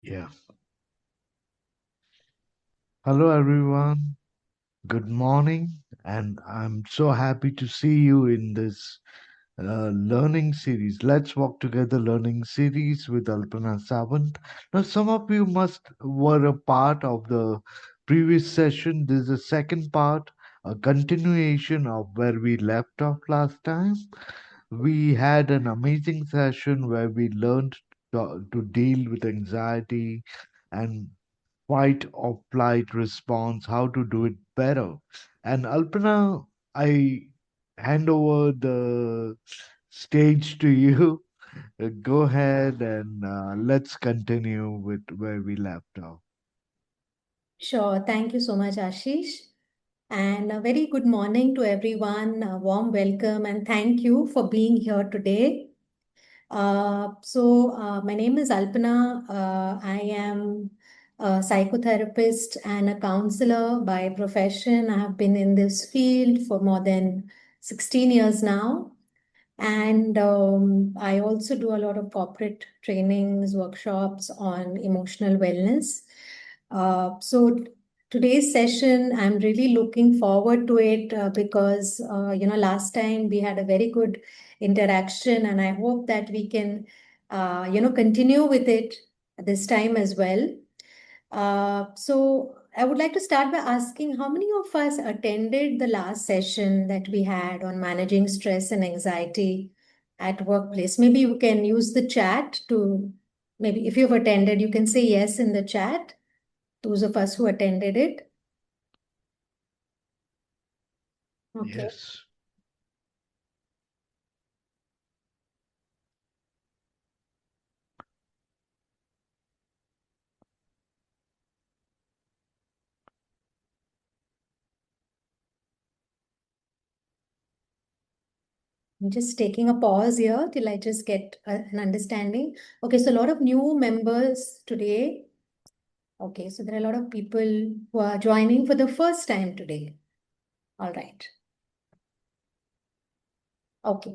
Yeah. Hello, everyone. Good morning. And I'm so happy to see you in this learning series. Let's Walk Together learning series with Alpana Sawant. Now, some of you must were a part of the previous session. This is the second part, a continuation of where we left off last time. We had an amazing session where we learned to deal with anxiety and fight or flight response, how to do it better. And Alpana, I hand over the stage to you. Go ahead and let's continue with where we left off. Sure. Thank you so much, Ashish. And a very good morning to everyone. A warm welcome and thank you for being here today. My name is Alpana. I am a psychotherapist and a counselor by profession. I have been in this field for more than 16 years now. And I also do a lot of corporate trainings, workshops on emotional wellness. So today's session, I'm really looking forward to it because, last time we had a very good interaction, and I hope that we can, continue with it this time as well. So I would like to start by asking how many of us attended the last session that we had on managing stress and anxiety at workplace? Maybe you can use the chat to, maybe if you've attended, you can say yes in the chat, those of us who attended it. Okay. Yes. I'm just taking a pause here till I just get an understanding. Okay, so a lot of new members today. Okay, so there are a lot of people who are joining for the first time today. All right. Okay.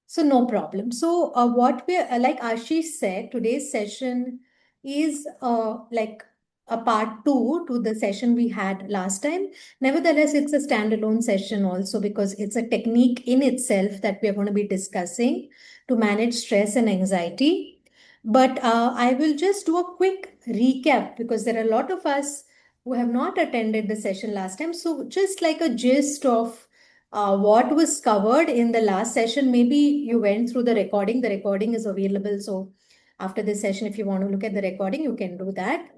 So no problem. So what we like Ashish said, today's session is like a part two to the session we had last time. Nevertheless, it's a standalone session also because it's a technique in itself that we are going to be discussing to manage stress and anxiety. But I will just do a quick recap because there are a lot of us who have not attended the session last time. So just like a gist of what was covered in the last session. Maybe you went through the recording. The recording is available. So after this session, if you want to look at the recording, you can do that.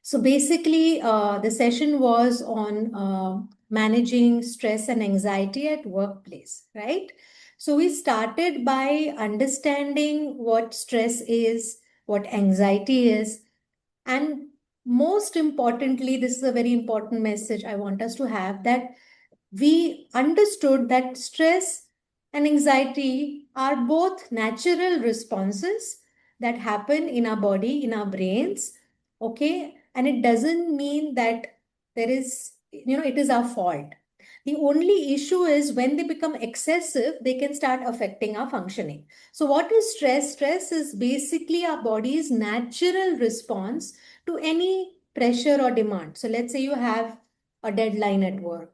So basically, the session was on managing stress and anxiety at workplace, right? So we started by understanding what stress is, what anxiety is, and most importantly, this is a very important message I want us to have, that we understood that stress and anxiety are both natural responses that happen in our body, in our brains. Okay. And it doesn't mean that it is our fault. The only issue is when they become excessive, they can start affecting our functioning. So, what is stress? Stress is basically our body's natural response to any pressure or demand. So, let's say you have a deadline at work,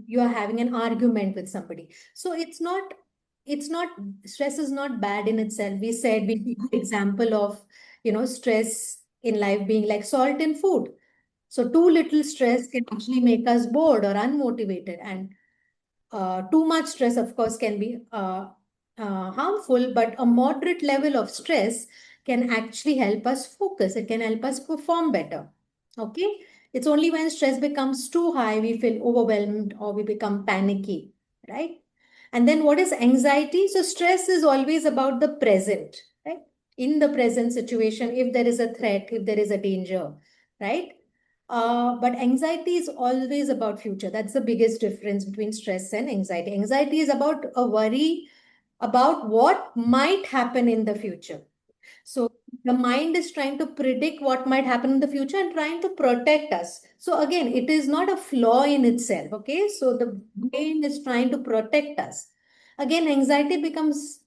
you are having an argument with somebody, so it's not stress is not bad in itself. We said we give example of stress in life being like salt in food. So too little stress can actually make us bored or unmotivated, and too much stress, of course, can be harmful, but a moderate level of stress can actually help us focus. It can help us perform better. Okay. It's only when stress becomes too high, we feel overwhelmed or we become panicky, right? And then what is anxiety? So stress is always about the present, right? In the present situation, if there is a threat, if there is a danger, right? But anxiety is always about future. That's the biggest difference between stress and anxiety. Anxiety is about a worry about what might happen in the future. So the mind is trying to predict what might happen in the future and trying to protect us. So again, it is not a flaw in itself. Okay. So the brain is trying to protect us. Again, anxiety becomes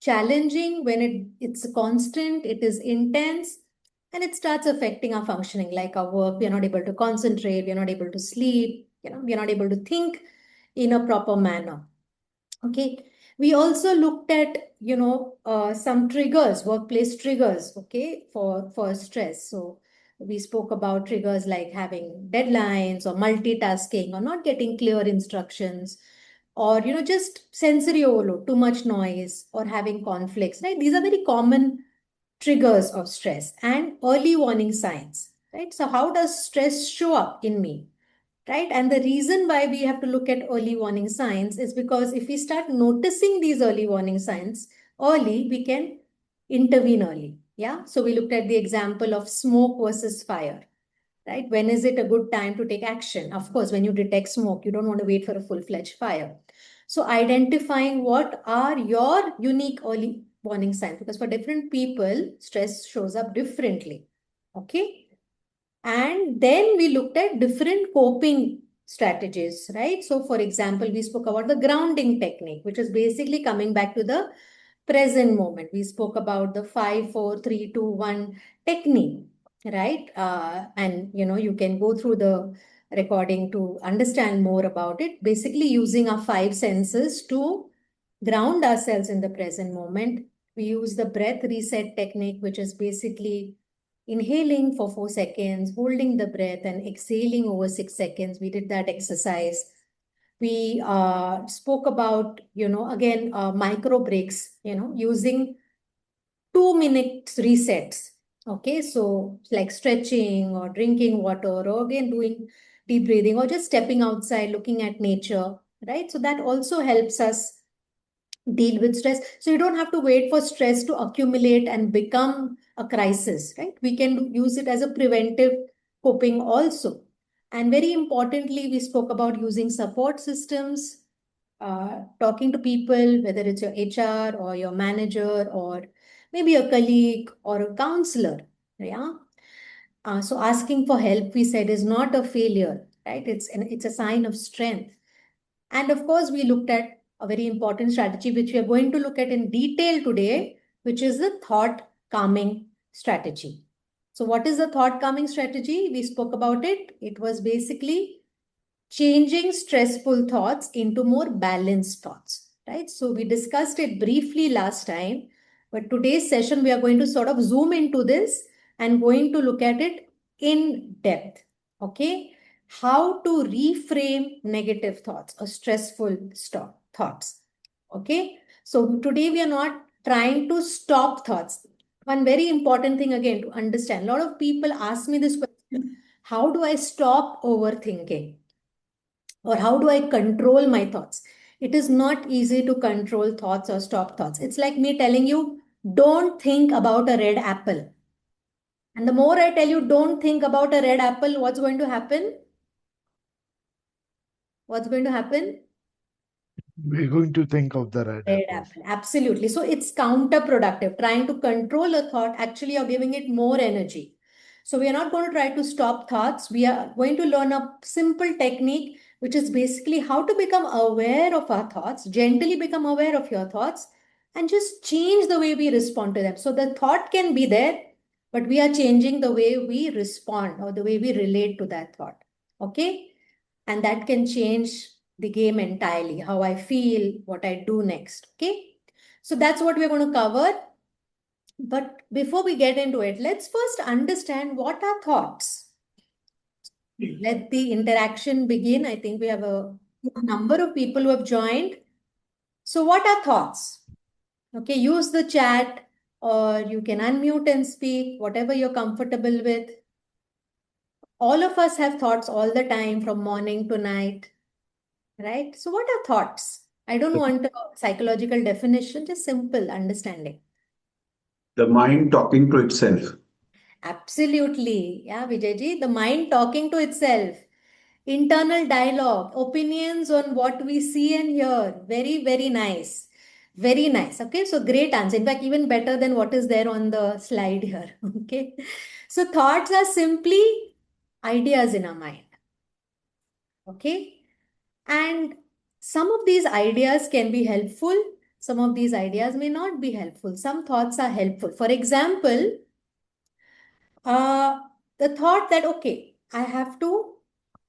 challenging when it's constant, it is intense, and it starts affecting our functioning, like our work. We are not able to concentrate, we are not able to sleep, we are not able to think in a proper manner. Okay. We also looked at, some triggers, workplace triggers, okay, for stress. So we spoke about triggers like having deadlines or multitasking or not getting clear instructions, or just sensory overload, too much noise, or having conflicts, right? These are very common triggers of stress and early warning signs, right? So how does stress show up in me? Right? And the reason why we have to look at early warning signs is because if we start noticing these early warning signs early, we can intervene early. Yeah. So we looked at the example of smoke versus fire, right? When is it a good time to take action? Of course, when you detect smoke, you don't want to wait for a full-fledged fire. So identifying what are your unique early warning signs, because for different people, stress shows up differently. Okay. And then we looked at different coping strategies, right? So, for example, we spoke about the grounding technique, which is basically coming back to the present moment. We spoke about the 5, 4, 3, 2, 1 technique, right? And you can go through the recording to understand more about it. Basically, using our five senses to ground ourselves in the present moment. We use the breath reset technique, which is basically inhaling for 4 seconds, holding the breath, and exhaling over 6 seconds. We did that exercise. We spoke about, again, micro breaks, using 2 minute resets. Okay, so like stretching or drinking water, or again doing deep breathing, or just stepping outside, looking at nature, right? So that also helps us deal with stress. So you don't have to wait for stress to accumulate and become a crisis, right? We can use it as a preventive coping also. And very importantly, we spoke about using support systems, talking to people, whether it's your HR or your manager or maybe a colleague or a counselor. Yeah. So asking for help, we said, is not a failure, right? It's a sign of strength. And of course, we looked at a very important strategy, which we are going to look at in detail today, which is the thought calming strategy. So, what is the thought calming strategy? We spoke about it. It was basically changing stressful thoughts into more balanced thoughts, right? So, we discussed it briefly last time, but today's session, we are going to sort of zoom into this and going to look at it in depth. Okay, how to reframe negative thoughts or stressful thoughts. Okay, so today we are not trying to stop thoughts. One very important thing again to understand, a lot of people ask me this question: how do I stop overthinking, or how do I control my thoughts? It is not easy to control thoughts or stop thoughts. It's like me telling you, don't think about a red apple. And the more I tell you, don't think about a red apple, what's going to happen? What's going to happen? We're going to think of the red Red apple. apple. Absolutely. So it's counterproductive. Trying to control a thought, actually, you're giving it more energy. So we are not going to try to stop thoughts. We are going to learn a simple technique, which is basically how to become aware of our thoughts, gently become aware of your thoughts, and just change the way we respond to them. So the thought can be there, but we are changing the way we respond or the way we relate to that thought. Okay? And that can change the game entirely, how I feel, what I do next. Okay. So that's what we're going to cover. But before we get into it, let's first understand what are thoughts. Let the interaction begin. I think we have a number of people who have joined. So, what are thoughts? Okay, use the chat or you can unmute and speak, whatever you're comfortable with. All of us have thoughts all the time from morning to night. Right? So, what are thoughts? I don't The, want a psychological definition, just simple understanding. The mind talking to itself. Absolutely. Yeah, Vijayji, the mind talking to itself. Internal dialogue, opinions on what we see and hear. Very, very nice. Very nice. Okay, so great answer. In fact, even better than what is there on the slide here. Okay. So, thoughts are simply ideas in our mind. Okay. And some of these ideas can be helpful, some of these ideas may not be helpful. Some thoughts are helpful. For example, the thought that, okay, I have to,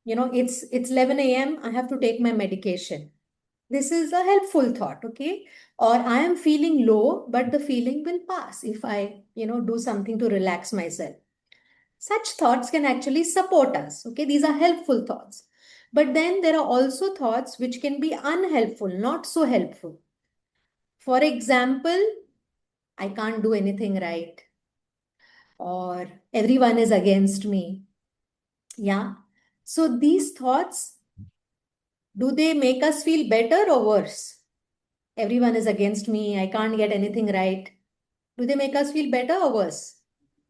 it's 11 a.m., I have to take my medication. This is a helpful thought, okay? Or I am feeling low, but the feeling will pass if I, do something to relax myself. Such thoughts can actually support us, okay? These are helpful thoughts. But then there are also thoughts which can be unhelpful, not so helpful. For example, I can't do anything right, or everyone is against me. Yeah. So these thoughts, do they make us feel better or worse? Everyone is against me, I can't get anything right. Do they make us feel better or worse?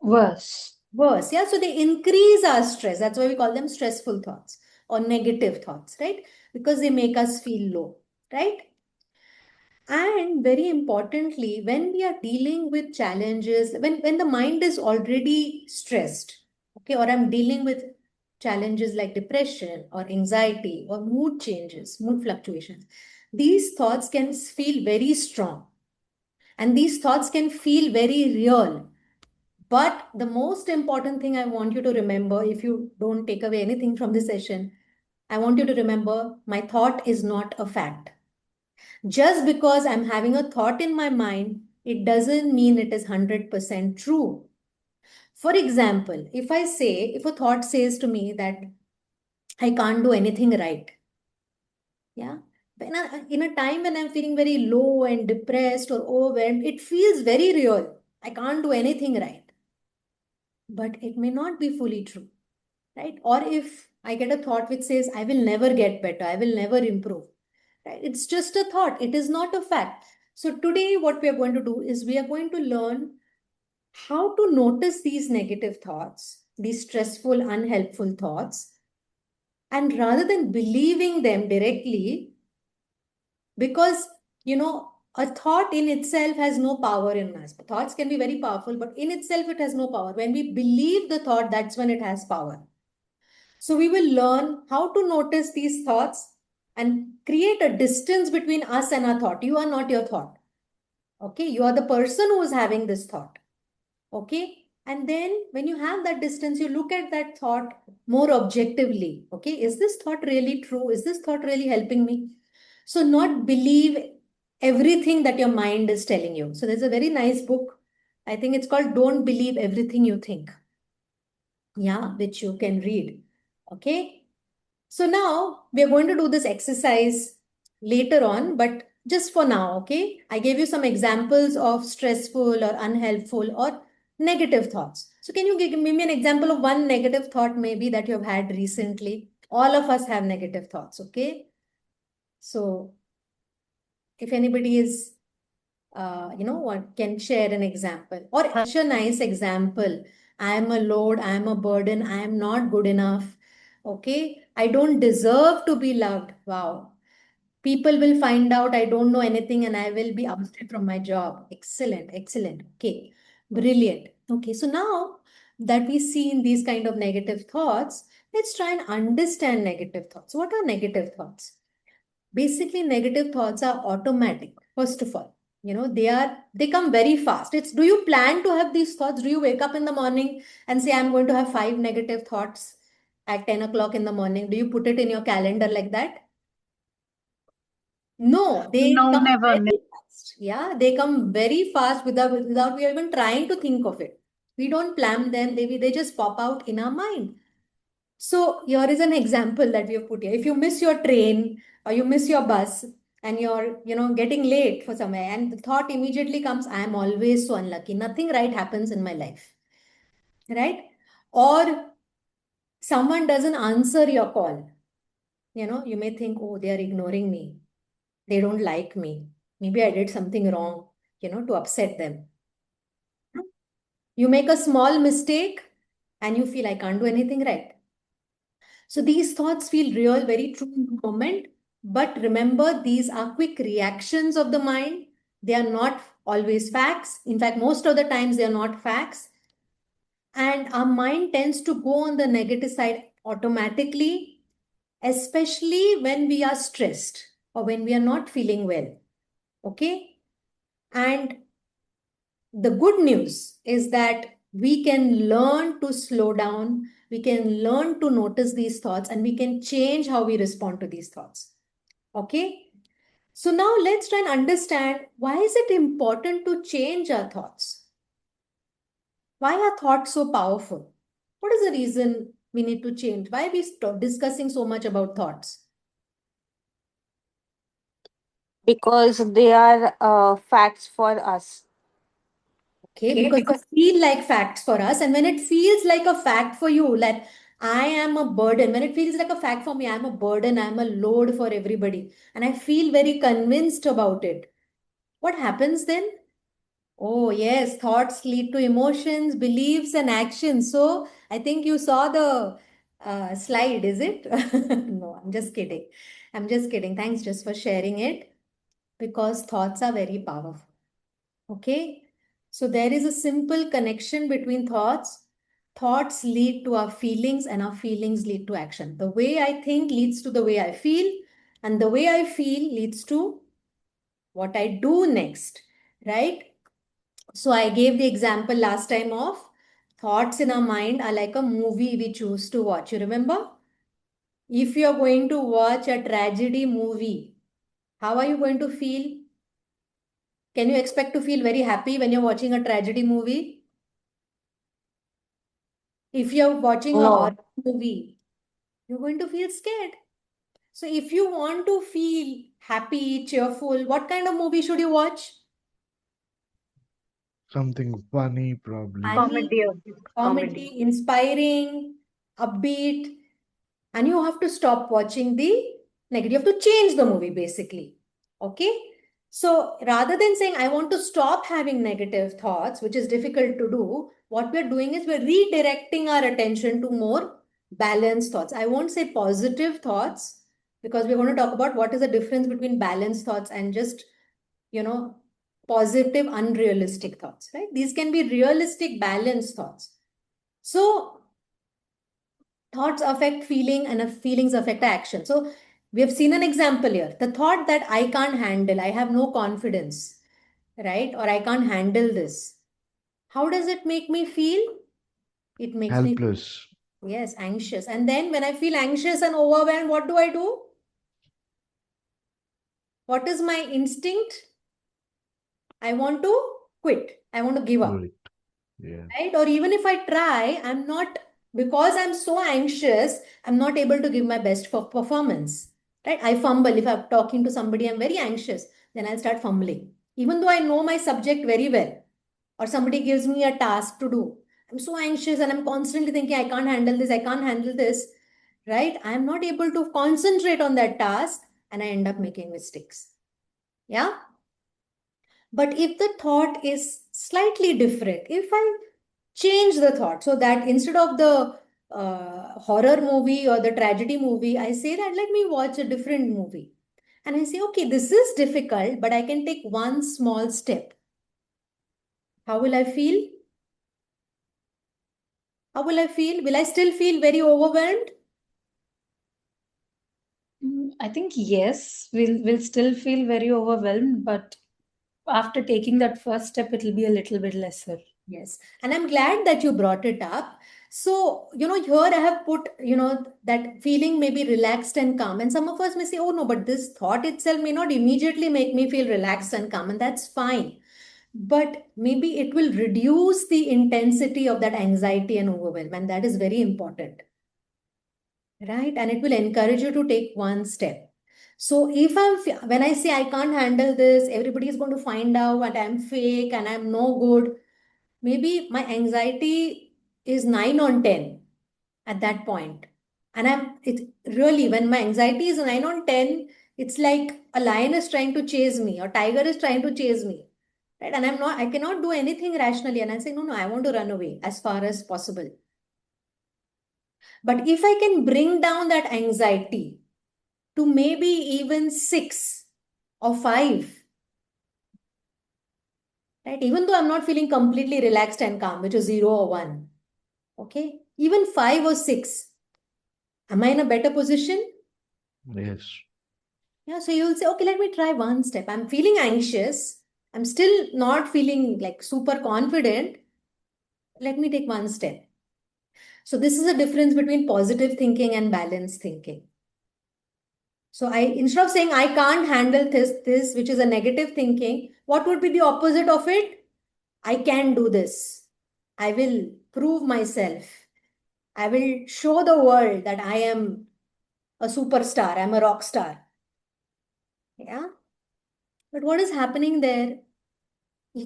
Worse. Worse, yeah. So they increase our stress. That's why we call them stressful thoughts or negative thoughts, right? Because they make us feel low, right? And very importantly, when we are dealing with challenges, when the mind is already stressed, okay, or I'm dealing with challenges like depression or anxiety or mood changes, mood fluctuations, these thoughts can feel very strong and these thoughts can feel very real. But the most important thing I want you to remember, if you don't take away anything from this session, I want you to remember my thought is not a fact. Just because I'm having a thought in my mind, it doesn't mean it is 100% true. For example, if a thought says to me that I can't do anything right, yeah, in a time when I'm feeling very low and depressed or overwhelmed, it feels very real. I can't do anything right. But it may not be fully true, right? Or if I get a thought which says, I will never get better, I will never improve, right? It's just a thought, it is not a fact. So today, what we are going to do is we are going to learn how to notice these negative thoughts, these stressful, unhelpful thoughts, and rather than believing them directly, because, a thought in itself has no power in us. Thoughts can be very powerful, but in itself, it has no power. When we believe the thought, that's when it has power. So we will learn how to notice these thoughts and create a distance between us and our thought. You are not your thought. Okay. You are the person who is having this thought. Okay. And then when you have that distance, you look at that thought more objectively. Okay. Is this thought really true? Is this thought really helping me? So not believe everything that your mind is telling you. So there's a very nice book. I think it's called Don't Believe Everything You Think. Yeah, which you can read. Okay. So now we are going to do this exercise later on, but just for now, okay? I gave you some examples of stressful or unhelpful or negative thoughts. So can you give me an example of one negative thought maybe that you've had recently? All of us have negative thoughts, okay? So if anybody is, what can share an example or such a nice example. I am a load, I am a burden, I am not good enough. Okay, I don't deserve to be loved. Wow. People will find out I don't know anything and I will be ousted from my job. Excellent, excellent. Okay, brilliant. Okay, so now that we see in these kind of negative thoughts, let's try and understand negative thoughts. What are negative thoughts? Basically, negative thoughts are automatic, first of all. They come very fast. Do you plan to have these thoughts? Do you wake up in the morning and say, I'm going to have 5 negative thoughts at 10 o'clock in the morning? Do you put it in your calendar like that? No, they No, come never. very fast. Yeah, they come very fast without we are even trying to think of it. We don't plan them, they just pop out in our mind. So here is an example that we have put here. If you miss your train or you miss your bus and you're, getting late for somewhere, and the thought immediately comes, I am always so unlucky. Nothing right happens in my life. Right? Or someone doesn't answer your call. You may think, oh, they are ignoring me. They don't like me. Maybe I did something wrong, to upset them. You make a small mistake and you feel I can't do anything right. So these thoughts feel real, very true in the moment. But remember, these are quick reactions of the mind. They are not always facts. In fact, most of the times they are not facts. And our mind tends to go on the negative side automatically, especially when we are stressed or when we are not feeling well. Okay? And the good news is that we can learn to slow down, we can learn to notice these thoughts, and we can change how we respond to these thoughts. Okay? So now let's try and understand, why is it important to change our thoughts? Why are thoughts so powerful? What is the reason we need to change? Why are we discussing so much about thoughts? Because they are facts for us. Okay, Okay, because because they feel like facts for us. And when it feels like a fact for you, like I am a burden, when it feels like a fact for me, I'm a burden, I'm a load for everybody, and I feel very convinced about it. What happens then? Oh, yes, thoughts lead to emotions, beliefs, and actions. So I think you saw the slide, is it? No, I'm just kidding. I'm just kidding. Thanks just for sharing it, because thoughts are very powerful. Okay, so there is a simple connection between thoughts. Thoughts lead to our feelings, and our feelings lead to action. The way I think leads to the way I feel, and the way I feel leads to what I do next, right? So I gave the example last time of thoughts in our mind are like a movie we choose to watch. You remember? If you're going to watch a tragedy movie, how are you going to feel? Can you expect to feel very happy when you're watching a tragedy movie? If you're watching a horror no, movie, you're going to feel scared. So if you want to feel happy, cheerful, what kind of movie should you watch? Something funny, probably. Funny, comedy, comedy. comedy, inspiring, upbeat, and you have to stop watching the negative. You have to change the movie basically. Okay. So rather than saying, I want to stop having negative thoughts, which is difficult to do, what we're doing is we're redirecting our attention to more balanced thoughts. I won't say positive thoughts, because we're going to talk about what is the difference between balanced thoughts and just, you know, positive, unrealistic thoughts, right? These can be realistic, balanced thoughts. So thoughts affect feeling, and feelings affect action. So we have seen an example here. The thought that I can't handle, I have no confidence, right? Or I can't handle this. How does it make me feel? It makes me, Helpless. yes, anxious. And then when I feel anxious and overwhelmed, what do I do? What is my instinct? I want to quit. I want to give up. Great. Yeah. Right? Or even if I try, I'm not, because I'm so anxious, I'm not able to give my best for performance. Right? I fumble. If I'm talking to somebody, I'm very anxious, then I'll start fumbling. Even though I know my subject very well, or somebody gives me a task to do, I'm so anxious and I'm constantly thinking, I can't handle this, I can't handle this. Right? I'm not able to concentrate on that task, and I end up making mistakes. Yeah. But if the thought is slightly different, if I change the thought so that instead of the horror movie or the tragedy movie, I say that let me watch a different movie. And I say, okay, this is difficult, but I can take one small step. How will I feel? How will I feel? Will I still feel very overwhelmed? I think yes, we'll still feel very overwhelmed, but after taking that first step, it'll be a little bit lesser. Yes. And I'm glad that you brought it up. So, here I have put, that feeling may be relaxed and calm. And some of us may say, oh no, but this thought itself may not immediately make me feel relaxed and calm. And that's fine. But maybe it will reduce the intensity of that anxiety and overwhelm. And that is very important. Right? And it will encourage you to take one step. So when I say I can't handle this, everybody is going to find out that I'm fake and I'm no good. Maybe my anxiety is 9 on 10 at that point. And it's really, when my anxiety is 9 on 10, it's like a lion is trying to chase me or tiger is trying to chase me. Right? And I cannot do anything rationally. And I say, no, no, I want to run away as far as possible. But if I can bring down that anxiety to maybe even 6 or 5, right? Even though I'm not feeling completely relaxed and calm, which is 0 or 1, okay? Even 5 or 6, am I in a better position? Yes. Yeah, so you'll say, okay, let me try one step. I'm feeling anxious. I'm still not feeling like super confident. Let me take one step. So this is a difference between positive thinking and balanced thinking. So instead of saying I can't handle this, which is a negative thinking, what would be the opposite of it? I can do this. I will prove myself. I will show the world that I am a superstar. I'm a rock star. Yeah. But what is happening there?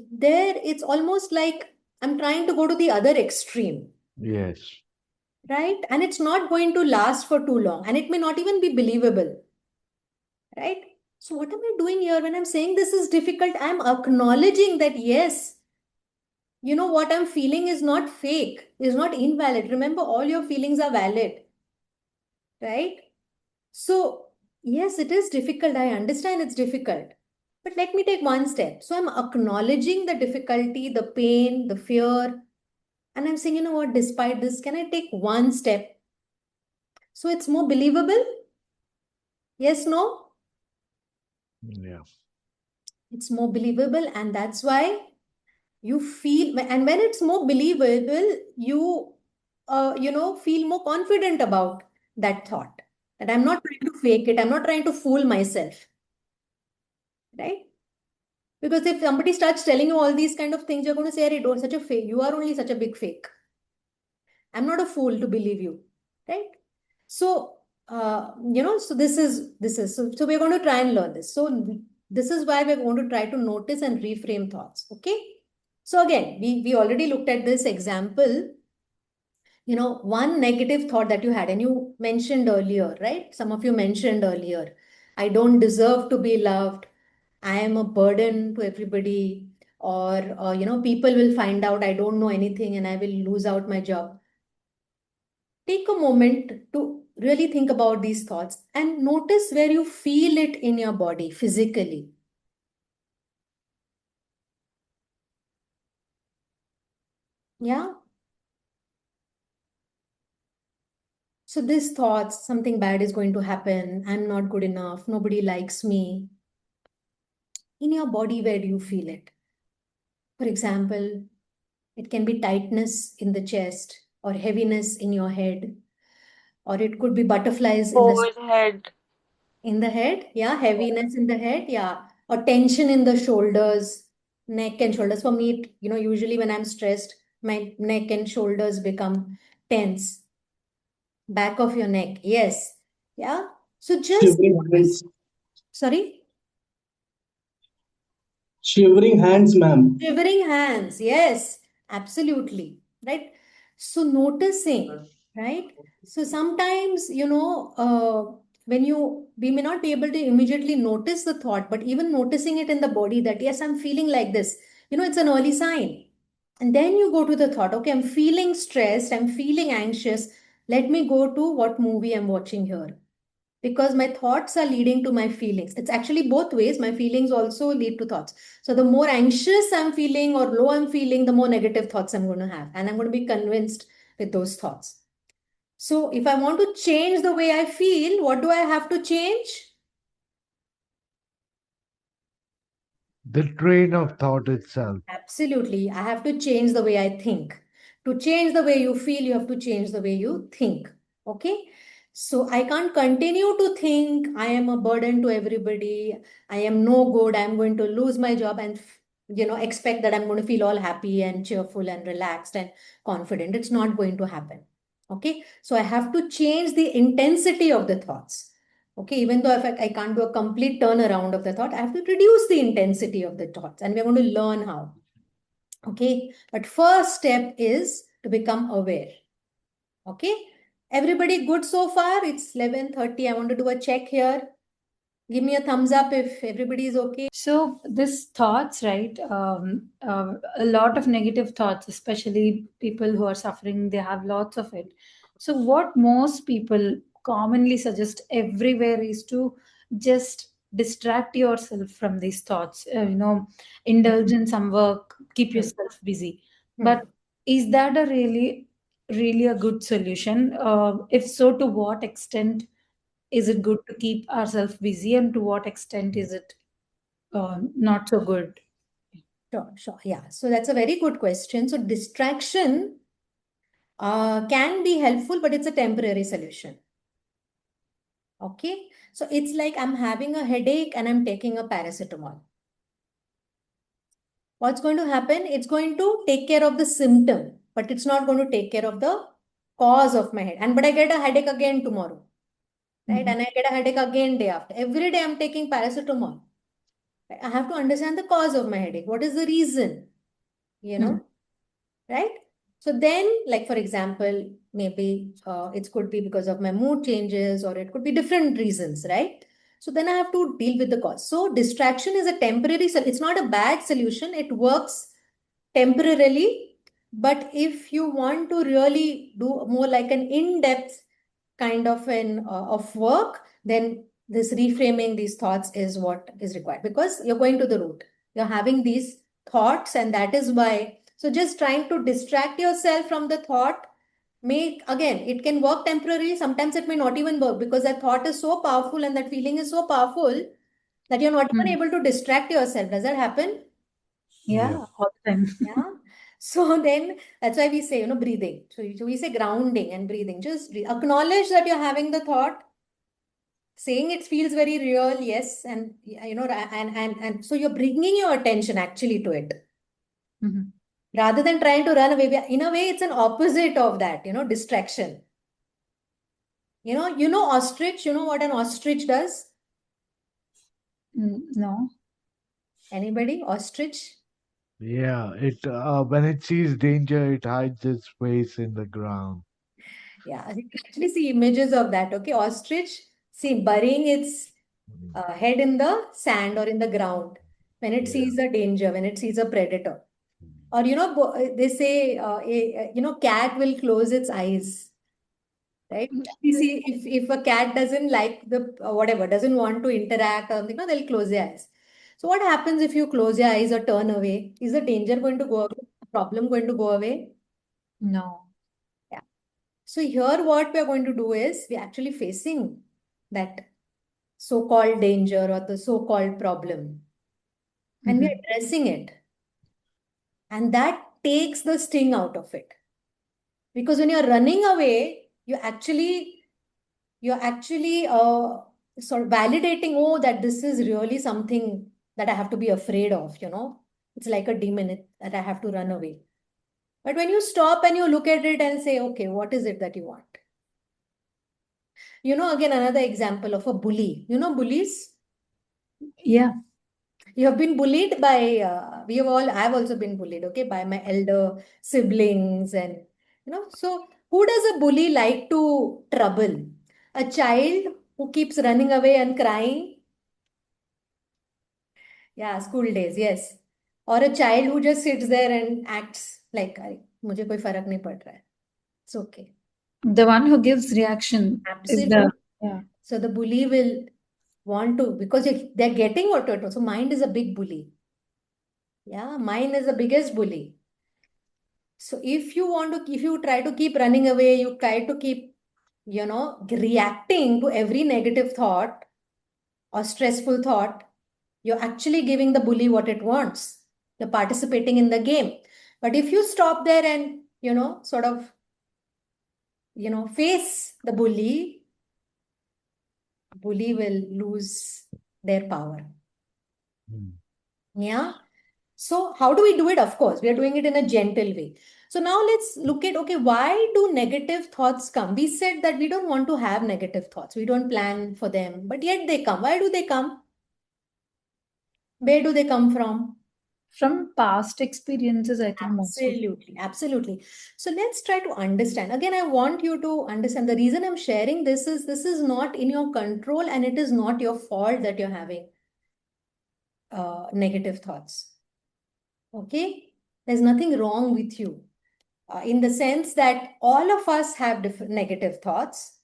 There, it's almost like I'm trying to go to the other extreme, Yes. right? And it's not going to last for too long, and it may not even be believable, right? So, what am I doing here when I'm saying this is difficult? I'm acknowledging that, yes, you know what I'm feeling is not fake, is not invalid. Remember, all your feelings are valid, right? So, yes, it is difficult. I understand it's difficult. But let me take one step. So, I'm acknowledging the difficulty, the pain, the fear. And I'm saying, you know what, despite this, can I take one step? So, it's more believable? Yes, no? Yeah. It's more believable. And that's why you feel, and when it's more believable, you feel more confident about that thought. That I'm not trying to fake it. I'm not trying to fool myself, right? Because if somebody starts telling you all these kind of things, you're going to say, "Hey, don't such a fake. You are only such a big fake. I'm not a fool to believe you," right? So, so so we're going to try and learn this. So this is why we're going to try to notice and reframe thoughts. Okay. So again, we already looked at this example. One negative thought that you had, and you mentioned earlier, right? Some of you mentioned earlier, I don't deserve to be loved. I am a burden to everybody, or people will find out I don't know anything and I will lose out my job. Take a moment to really think about these thoughts and notice where you feel it in your body physically. Yeah. So these thoughts, something bad is going to happen. I'm not good enough. Nobody likes me. In your body, where do you feel it? For example, it can be tightness in the chest or heaviness in your head, or it could be butterflies Forehead. in the head. Yeah, heaviness in the head. Yeah, or tension in the shoulders, neck and shoulders. For me, usually when I'm stressed, my neck and shoulders become tense. Back of your neck. Yes. Yeah. So just Shivering notice. hands. Sorry. Shivering hands, ma'am. Shivering hands, yes, absolutely, right? So noticing, right? So sometimes, we may not be able to immediately notice the thought, but even noticing it in the body that, yes, I'm feeling like this, it's an early sign. And then you go to the thought, okay, I'm feeling stressed, I'm feeling anxious. Let me go to what movie I'm watching here, because my thoughts are leading to my feelings. It's actually both ways. My feelings also lead to thoughts. So the more anxious I'm feeling or low I'm feeling, the more negative thoughts I'm going to have. And I'm going to be convinced with those thoughts. So if I want to change the way I feel, what do I have to change? The train of thought itself. Absolutely. I have to change the way I think. To change the way you feel, you have to change the way you think. Okay. So I can't continue to think I am a burden to everybody. I am no good. I'm going to lose my job and, expect that I'm going to feel all happy and cheerful and relaxed and confident. It's not going to happen. Okay. So I have to change the intensity of the thoughts. Okay, even though if I can't do a complete turnaround of the thought, I have to reduce the intensity of the thoughts, and we're going to learn how. Okay, but first step is to become aware. Okay, everybody good so far? It's 11:30. I want to do a check here. Give me a thumbs up if everybody is okay. So this thoughts, right? A lot of negative thoughts, especially people who are suffering, they have lots of it. So what most people commonly suggest everywhere is to just distract yourself from these thoughts. Indulge in some work, keep Hmm. yourself busy. Hmm. But is that a really a good solution? If so, to what extent is it good to keep ourselves busy, and to what extent is it not so good? Sure. Yeah. So that's a very good question. So distraction can be helpful, but it's a temporary solution. Okay. So it's like I'm having a headache and I'm taking a paracetamol. What's going to happen? It's going to take care of the symptom, but it's not going to take care of the cause of my head. But I get a headache again tomorrow, right? And I get a headache again day after. Every day I'm taking paracetamol. I have to understand the cause of my headache. What is the reason? Right? So then, like for example, maybe it could be because of my mood changes, or it could be different reasons, right? So then I have to deal with the cause. So distraction is a temporary, it's not a bad solution. It works temporarily. But if you want to really do more like an in-depth kind of of work, then this reframing these thoughts is what is required, because you're going to the root. You're having these thoughts, and that is why. So just trying to distract yourself from the thought again, it can work temporarily. Sometimes it may not even work, because that thought is so powerful and that feeling is so powerful that you're not even able to distract yourself. Does that happen? Yeah, all the time. Yeah. So then that's why we say, breathing. So we say grounding and breathing. Just breathe. Acknowledge that you're having the thought, saying it feels very real, yes, and and so you're bringing your attention actually to it, rather than trying to run away. In a way, it's an opposite of that, distraction. Ostrich. You know what an ostrich does? No. Anybody? Ostrich? Yeah, when it sees danger, it hides its face in the ground. Yeah, you can actually see images of that. Okay, ostrich, see, burying its head in the sand or in the ground when it sees a danger, when it sees a predator. Or, they say, cat will close its eyes, right? You see, if a cat doesn't like the whatever, doesn't want to interact or something, they'll close their eyes. So what happens if you close your eyes or turn away? Is the danger going to go away? The problem going to go away? No. Yeah. So here what we're going to do is we're actually facing that so-called danger or the so-called problem, and we're addressing it. And that takes the sting out of it. Because when you're running away, you're actually sort of validating, oh, that this is really something that I have to be afraid of, It's like a demon that I have to run away. But when you stop and you look at it and say, okay, what is it that you want? Again, another example of a bully. Bullies? Yeah. You have been bullied by, I've also been bullied, okay, by my elder siblings. And, so who does a bully like to trouble? A child who keeps running away and crying? Yeah, school days, yes. Or a child who just sits there and acts like, मुझे कोई फर्क नहीं पड़ रहा है. It's okay. The one who gives reaction is Absolutely. the yeah. So the bully will want to, because they're getting what it was. So mind is a big bully. Yeah, mind is the biggest bully. So if you try to keep running away, you try to keep, reacting to every negative thought or stressful thought, you're actually giving the bully what it wants. You're participating in the game. But if you stop there and, sort of, face the bully will lose their power. Yeah. So how do we do it? Of course, we are doing it in a gentle way. So now let's look at, okay, why do negative thoughts come? We said that we don't want to have negative thoughts. We don't plan for them, but yet they come. Why do they come? Where do they come from? From past experiences, I think mostly. Absolutely. So let's try to understand. Again, I want you to understand the reason I'm sharing this is not in your control, and it is not your fault that you're having negative thoughts. Okay? There's nothing wrong with you. In the sense that all of us have different negative thoughts.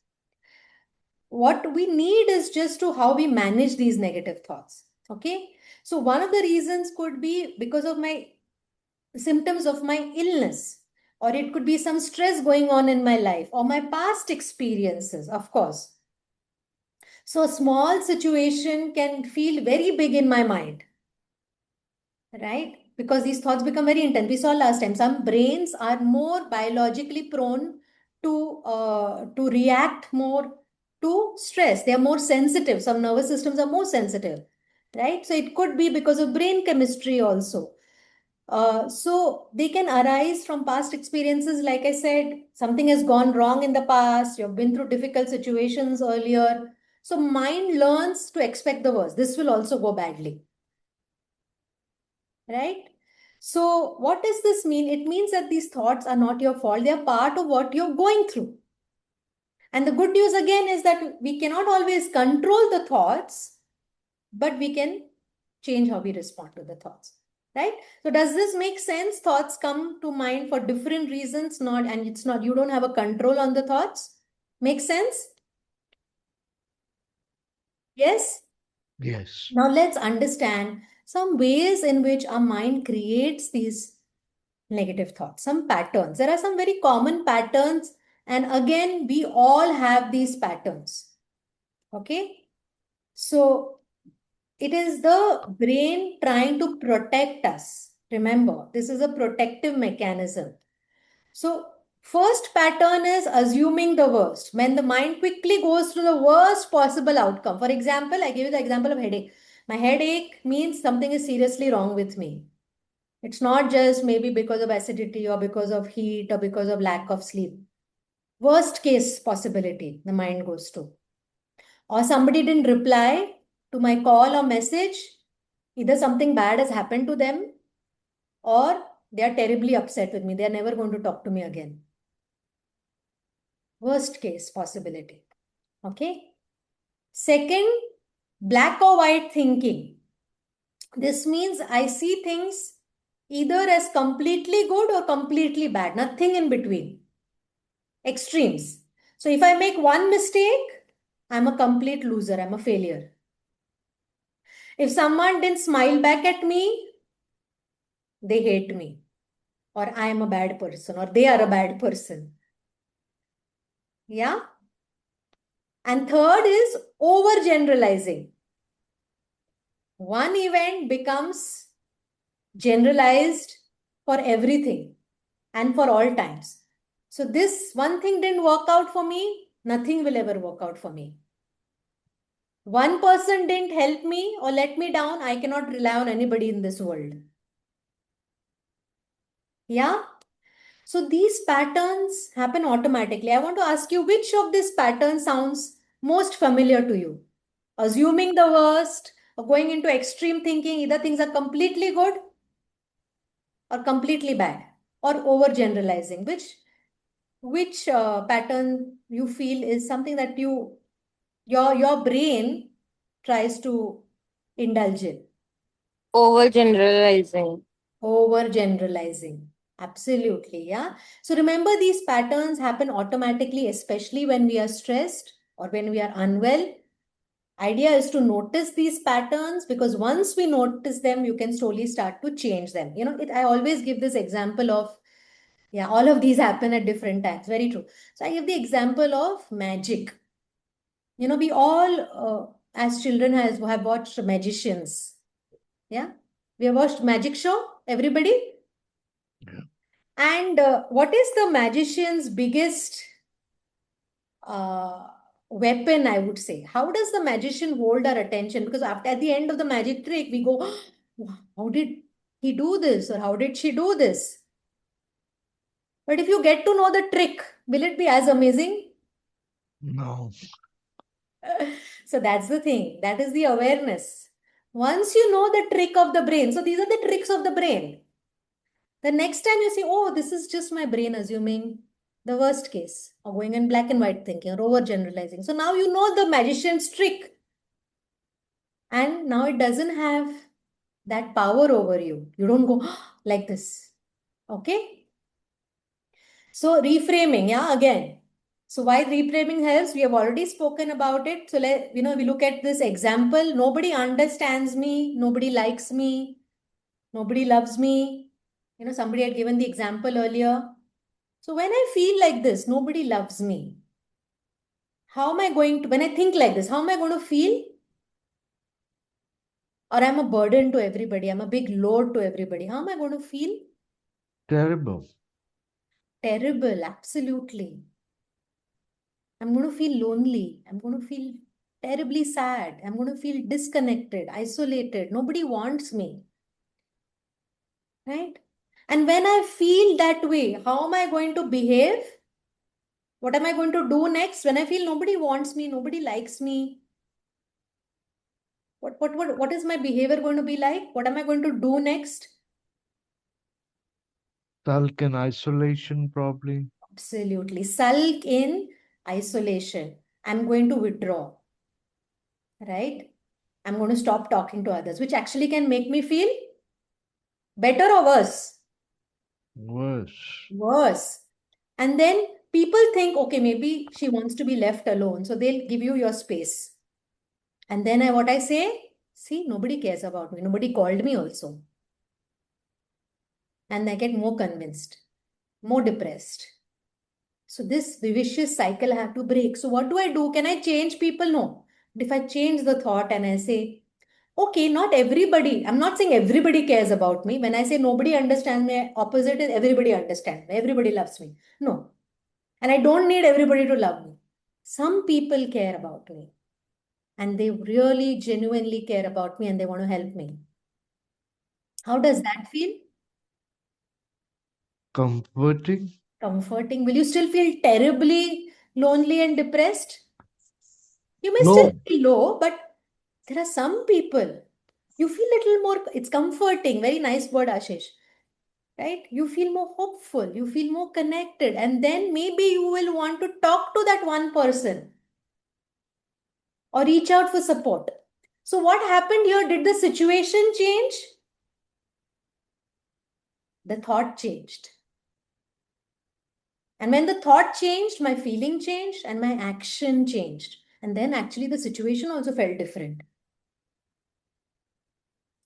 What we need is just to how we manage these negative thoughts. Okay? So one of the reasons could be because of my symptoms of my illness, or it could be some stress going on in my life, or my past experiences, of course. So a small situation can feel very big in my mind. right? Because these thoughts become very intense. We saw last time, some brains are more biologically prone to react more to stress. They are more sensitive. Some nervous systems are more sensitive, right? So it could be because of brain chemistry also. So they can arise from past experiences. Like I said, something has gone wrong in the past. You've been through difficult situations earlier. So mind learns to expect the worst. This will also go badly, right? So what does this mean? It means that these thoughts are not your fault. They are part of what you're going through. And the good news again is that we cannot always control the thoughts, but we can change how we respond to the thoughts, right? So does this make sense? Thoughts come to mind for different reasons, and it's not, you don't have a control on the thoughts. Make sense? Yes? Yes. Now let's understand some ways in which our mind creates these negative thoughts, some patterns. There are some very common patterns, and again, we all have these patterns. Okay? So it is the brain trying to protect us. Remember, this is a protective mechanism. So, first pattern is assuming the worst. When the mind quickly goes to the worst possible outcome. For example, I give you the example of headache. My headache means something is seriously wrong with me. It's not just maybe because of acidity or because of heat or because of lack of sleep. Worst case possibility, the mind goes to. Or somebody didn't reply to my call or message. Either something bad has happened to them or they are terribly upset with me. They are never going to talk to me again. Worst case possibility. Okay. Second, black or white thinking. This means I see things either as completely good or completely bad, nothing in between. Extremes. So if I make one mistake, I'm a complete loser, I'm a failure. If someone didn't smile back at me, they hate me, or I am a bad person, or they are a bad person. Yeah. And third is overgeneralizing. One event becomes generalized for everything and for all times. So this one thing didn't work out for me, nothing will ever work out for me. One person didn't help me or let me down, I cannot rely on anybody in this world. Yeah? So these patterns happen automatically. I want to ask you, which of these patterns sounds most familiar to you? Assuming the worst or going into extreme thinking, either things are completely good or completely bad, or overgeneralizing. Which pattern you feel is something that your brain tries to indulge in? Overgeneralizing. Overgeneralizing. Absolutely, yeah. So remember, these patterns happen automatically, especially when we are stressed or when we are unwell. Idea is to notice these patterns, because once we notice them, you can slowly start to change them. I always give this example of, yeah, all of these happen at different times. Very true. So I give the example of magic. We all, as children, have watched magicians. Yeah. We have watched magic show, everybody. Yeah. And what is the magician's biggest uh, weapon, I would say? How does the magician hold our attention? Because at the end of the magic trick, we go, "Wow, how did he do this? Or how did she do this?" But if you get to know the trick, will it be as amazing? No. So that's the thing. That is the awareness. Once you know the trick of the brain, so these are the tricks of the brain. The next time you say, oh, this is just my brain assuming the worst case, or going in black and white thinking, or overgeneralizing. So now you know the magician's trick. And now it doesn't have that power over you. You don't go like this. Okay? So reframing, yeah, again. So why reframing helps? We have already spoken about it. So we look at this example. Nobody understands me. Nobody likes me. Nobody loves me. Somebody had given the example earlier. So when I feel like this, nobody loves me. How am I going to, when I think like this, how am I going to feel? or I'm a burden to everybody, I'm a big load to everybody, how am I going to feel? Terrible. Terrible, absolutely. I'm going to feel lonely. I'm going to feel terribly sad. I'm going to feel disconnected, isolated. Nobody wants me. Right? And when I feel that way, how am I going to behave? What am I going to do next? When I feel nobody wants me, nobody likes me, what is my behavior going to be like? What am I going to do next? Sulk and isolation, probably. Absolutely. Sulk in isolation. I'm going to withdraw. Right? I'm going to stop talking to others, which actually can make me feel better or worse. Worse. Worse. And then people think, okay, maybe she wants to be left alone. So they'll give you your space. And then what I say, see, nobody cares about me. Nobody called me also. And I get more convinced, more depressed. So this vicious cycle I have to break. So what do I do? Can I change people? No. But if I change the thought and I say, okay, not everybody, I'm not saying everybody cares about me. When I say nobody understands me, opposite is everybody understands me. Everybody loves me. No. And I don't need everybody to love me. Some people care about me. And they really genuinely care about me and they want to help me. How does that feel? Comforting. Comforting. Will you still feel terribly lonely and depressed? You may still No. feel low, but there are some people you feel little more, it's comforting. Very nice word, Ashish. Right? You feel more hopeful, you feel more connected, and then maybe you will want to talk to that one person or reach out for support. So, what happened here? Did the situation change? The thought changed. And when the thought changed, my feeling changed and my action changed. And then actually the situation also felt different.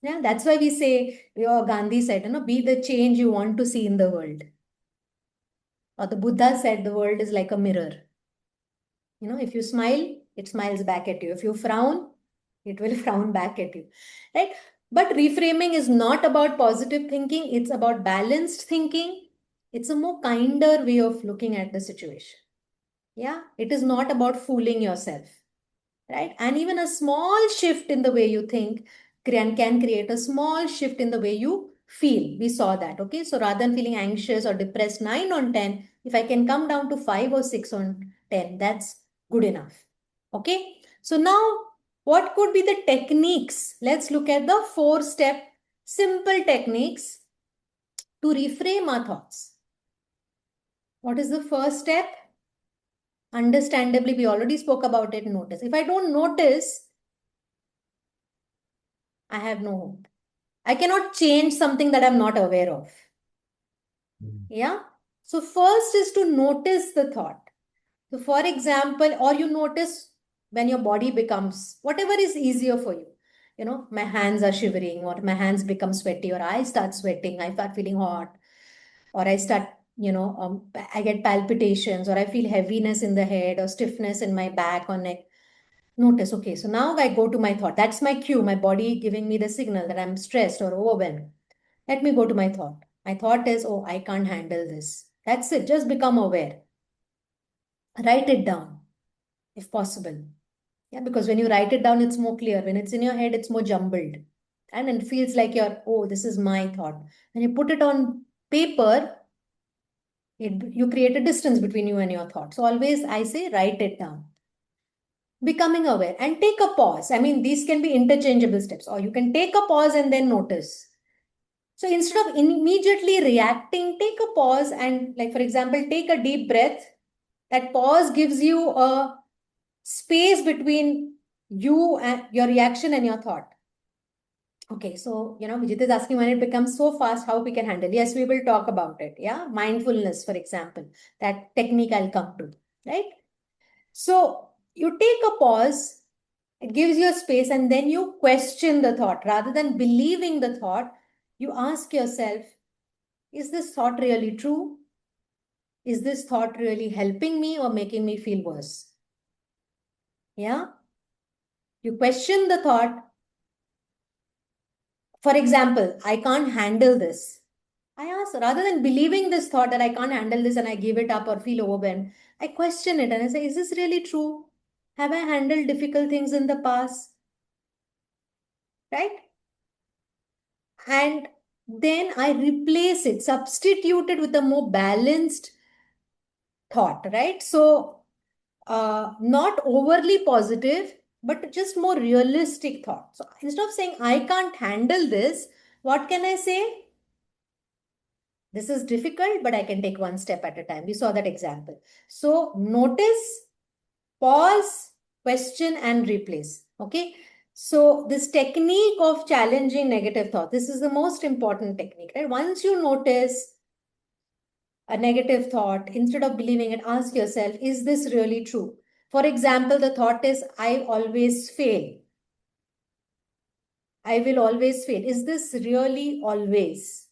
Yeah, that's why we say, Gandhi said, be the change you want to see in the world. Or the Buddha said, the world is like a mirror. If you smile, it smiles back at you. If you frown, it will frown back at you. Right? But reframing is not about positive thinking, it's about balanced thinking. It's a more kinder way of looking at the situation. Yeah, it is not about fooling yourself. Right? And even a small shift in the way you think can create a small shift in the way you feel. We saw that. Okay. So rather than feeling anxious or depressed 9 on 10, if I can come down to 5 or 6 on 10, that's good enough. Okay. So now what could be the techniques? Let's look at the 4-step simple techniques to reframe our thoughts. What is the first step? Understandably, we already spoke about it. Notice. If I don't notice, I have no hope. I cannot change something that I'm not aware of. Yeah. So first is to notice the thought. So for example, or you notice when your body becomes, whatever is easier for you. My hands are shivering or my hands become sweaty or I start sweating, I start feeling hot or I start, I get palpitations or I feel heaviness in the head or stiffness in my back or neck. Notice, okay, so now I go to my thought. That's my cue, my body giving me the signal that I'm stressed or overwhelmed. Let me go to my thought. My thought is, oh, I can't handle this. That's it. Just become aware. Write it down if possible. Yeah, because when you write it down, it's more clear. When it's in your head, it's more jumbled. And it feels like oh, this is my thought. When you put it on paper, you create a distance between you and your thought. So always I say, write it down. Becoming aware and take a pause. I mean, these can be interchangeable steps, or you can take a pause and then notice. So instead of immediately reacting, take a pause and, like, for example, take a deep breath. That pause gives you a space between you and your reaction and your thought. Okay, so, Vijit is asking when it becomes so fast, how we can handle. Yes, we will talk about it. Yeah, mindfulness, for example, that technique I'll come to, right? So you take a pause, it gives you a space, and then you question the thought. Rather than believing the thought, you ask yourself, is this thought really true? Is this thought really helping me or making me feel worse? Yeah? You question the thought For example, I can't handle this. I ask, rather than believing this thought that I can't handle this and I give it up or feel overwhelmed, I question it and I say, is this really true? Have I handled difficult things in the past? Right? And then I replace it, substitute it with a more balanced thought, right? So, not overly positive, but just more realistic thought. So instead of saying, I can't handle this, what can I say? This is difficult, but I can take one step at a time. We saw that example. So notice, pause, question, and replace. Okay. So this technique of challenging negative thought, this is the most important technique, right? Once you notice a negative thought, instead of believing it, ask yourself, is this really true? For example, the thought is, I always fail. I will always fail. Is this really always?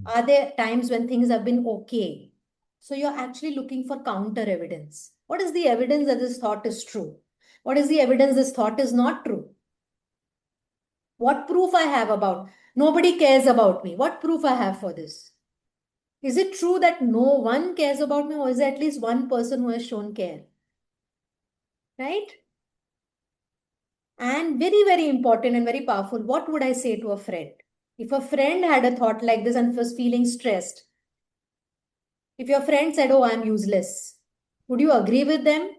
Are there times when things have been okay? So you're actually looking for counter evidence. What is the evidence that this thought is true? What is the evidence this thought is not true? What proof I have about nobody cares about me? What proof I have for this? Is it true that no one cares about me, or is there at least one person who has shown care? Right? And very, very important and very powerful, what would I say to a friend? If a friend had a thought like this and was feeling stressed, if your friend said, oh, I'm useless, would you agree with them?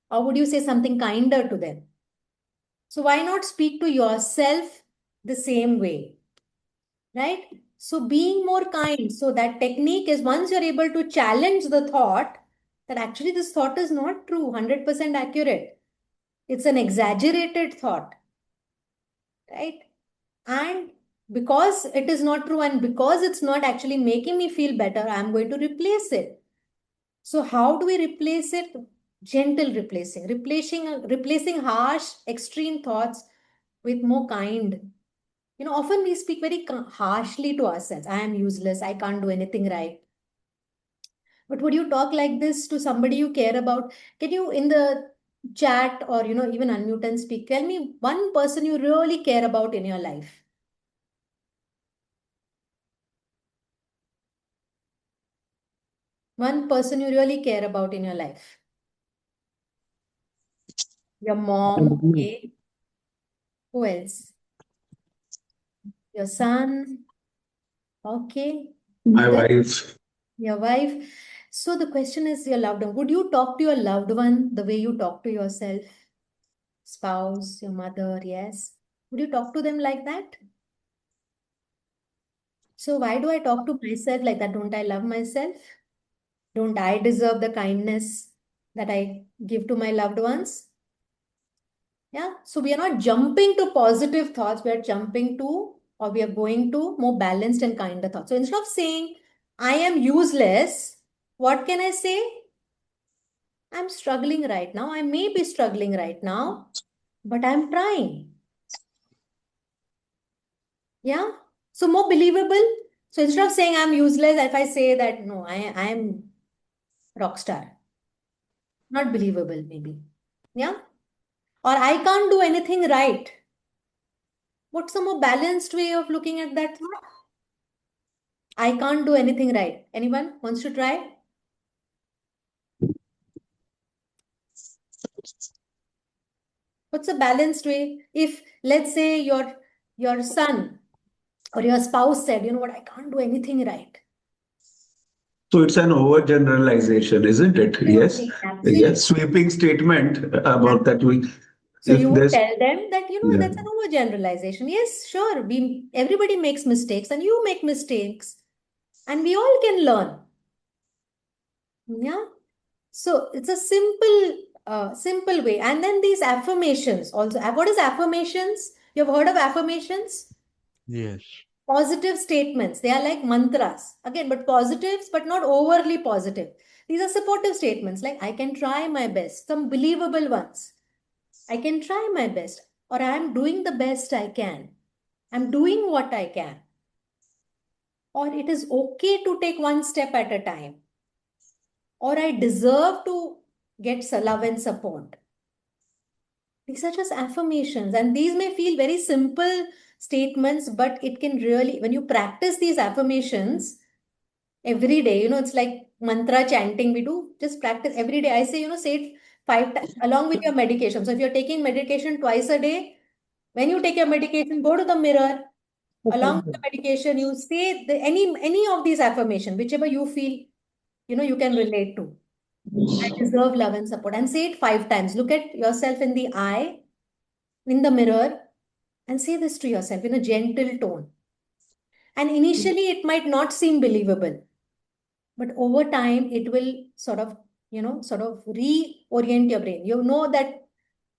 Or would you say something kinder to them? So why not speak to yourself the same way? Right? So being more kind. So that technique is, once you're able to challenge the thought that actually this thought is not true, 100% accurate. It's an exaggerated thought. Right? And because it is not true and because it's not actually making me feel better, I'm going to replace it. So how do we replace it? Gentle replacing harsh, extreme thoughts with more kind. Often we speak very harshly to ourselves. I am useless. I can't do anything right. But would you talk like this to somebody you care about? Can you, in the chat or, even unmute and speak, tell me one person you really care about in your life? One person you really care about in your life. Your mom, okay. Who else? Your son, okay. My Then wife. your wife. So the question is, your loved one. Would you talk to your loved one the way you talk to yourself? Spouse, your mother, yes. Would you talk to them like that? So why do I talk to myself like that? Don't I love myself? Don't I deserve the kindness that I give to my loved ones? Yeah. So we are not jumping to positive thoughts. We are jumping to, or we are going to more balanced and kinder thoughts. So instead of saying, I am useless, what can I say? I'm struggling right now. I may be struggling right now, but I'm trying. Yeah. So more believable. So instead of saying I'm useless, if I say that, no, I'm rock star. Not believable, maybe. Yeah. Or I can't do anything right. What's a more balanced way of looking at that thought? I can't do anything right. Anyone wants to try? What's a balanced way? If, let's say, your son or your spouse said, you know what, I can't do anything right. So it's an overgeneralization, isn't it? Yes. Absolutely, absolutely. Yes. Sweeping statement about that. So If you would there's, tell them that, yeah. that's an overgeneralization. Yes, sure. Everybody makes mistakes and you make mistakes and we all can learn. Yeah. So it's a simple way. And then these affirmations also. What is affirmations? You've heard of affirmations? Yes. Positive statements. They are like mantras. Again, but positives, but not overly positive. These are supportive statements like I can try my best. Some believable ones. I can try my best, or I'm doing the best I can. I'm doing what I can. Or it is okay to take one step at a time. Or I deserve to get love and support. These are just affirmations, and these may feel very simple statements, but it can really, when you practice these affirmations every day, it's like mantra chanting we do, just practice every day. I say, say it 5 times along with your medication. So if you're taking medication twice a day, when you take your medication, go to the mirror. Along with the medication, you say any of these affirmations, whichever you feel, you can relate to. I deserve love and support. And say it 5 times. Look at yourself in the eye, in the mirror, and say this to yourself in a gentle tone. And initially, it might not seem believable, but over time, it will sort of reorient your brain. You know that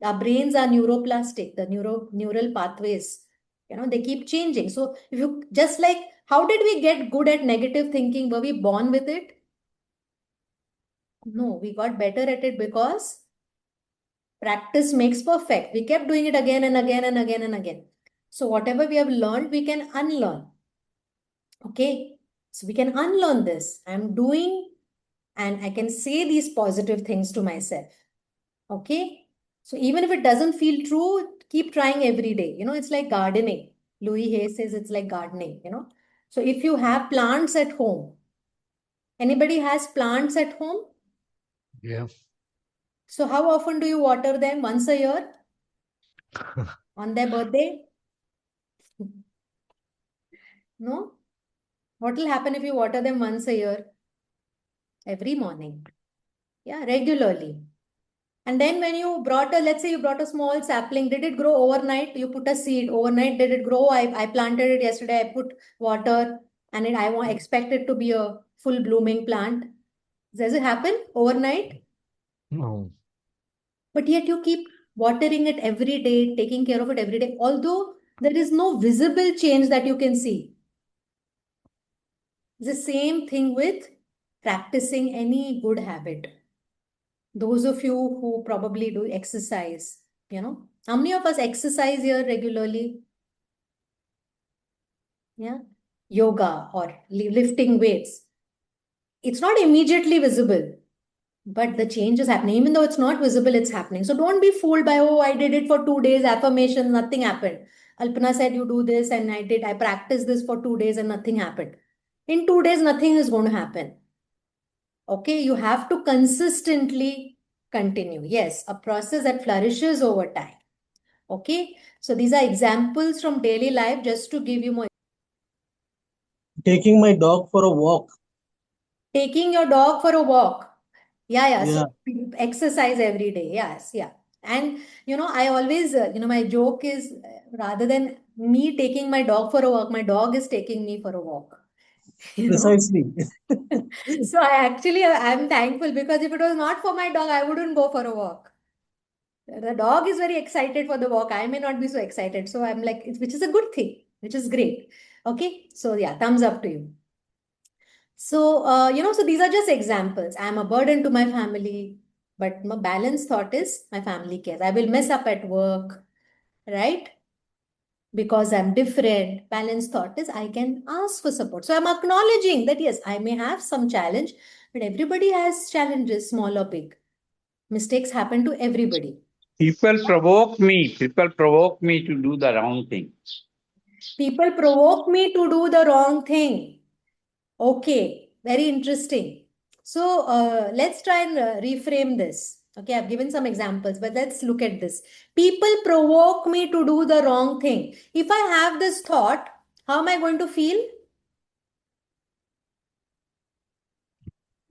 our brains are neuroplastic, the neural pathways, they keep changing. So if you just like, how did we get good at negative thinking? Were we born with it? No, we got better at it because practice makes perfect. We kept doing it again and again and again and again. So whatever we have learned, we can unlearn. Okay. So we can unlearn this. I'm doing, and I can say these positive things to myself. Okay. So even if it doesn't feel true, keep trying every day. It's like gardening. Louis Hay says it's like gardening. So if you have plants at home, anybody has plants at home? Yeah. So how often do you water them? Once a year? On their birthday? No? What will happen if you water them once a year? Every morning. Yeah, regularly. And then when let's say you brought a small sapling, did it grow overnight? You put a seed overnight, did it grow? I planted it yesterday, I put water, and I expect it to be a full blooming plant. Does it happen overnight? No. But yet you keep watering it every day, taking care of it every day, although there is no visible change that you can see. The same thing with practicing any good habit. Those of you who probably do exercise, how many of us exercise here regularly? Yeah. Yoga or lifting weights. It's not immediately visible, but the change is happening. Even though it's not visible, it's happening. So don't be fooled by, oh, I did it for 2 days, affirmations, nothing happened. Alpana said, you do this, and I practiced this for 2 days and nothing happened. In 2 days, nothing is going to happen. Okay, you have to consistently continue. Yes, a process that flourishes over time. Okay, so these are examples from daily life just to give you more. Taking my dog for a walk. Taking your dog for a walk. Yeah. Yeah. So exercise every day. Yes, yeah. And I always, my joke is rather than me taking my dog for a walk, my dog is taking me for a walk. Precisely. So I'm thankful because if it was not for my dog, I wouldn't go for a walk. The dog is very excited for the walk. I may not be so excited. So I'm like, which is a good thing, which is great. Okay. So yeah, thumbs up to you. So, so these are just examples. I'm a burden to my family, but my balanced thought is my family cares. I will mess up at work, right? Because I'm different. Balanced thought is I can ask for support. So I'm acknowledging that, yes, I may have some challenge, but everybody has challenges, small or big. Mistakes happen to everybody. People provoke me. People provoke me to do the wrong thing. People provoke me to do the wrong thing. Okay, very interesting. So let's try and reframe this. Okay, I've given some examples, but let's look at this. People provoke me to do the wrong thing. If I have this thought, how am I going to feel?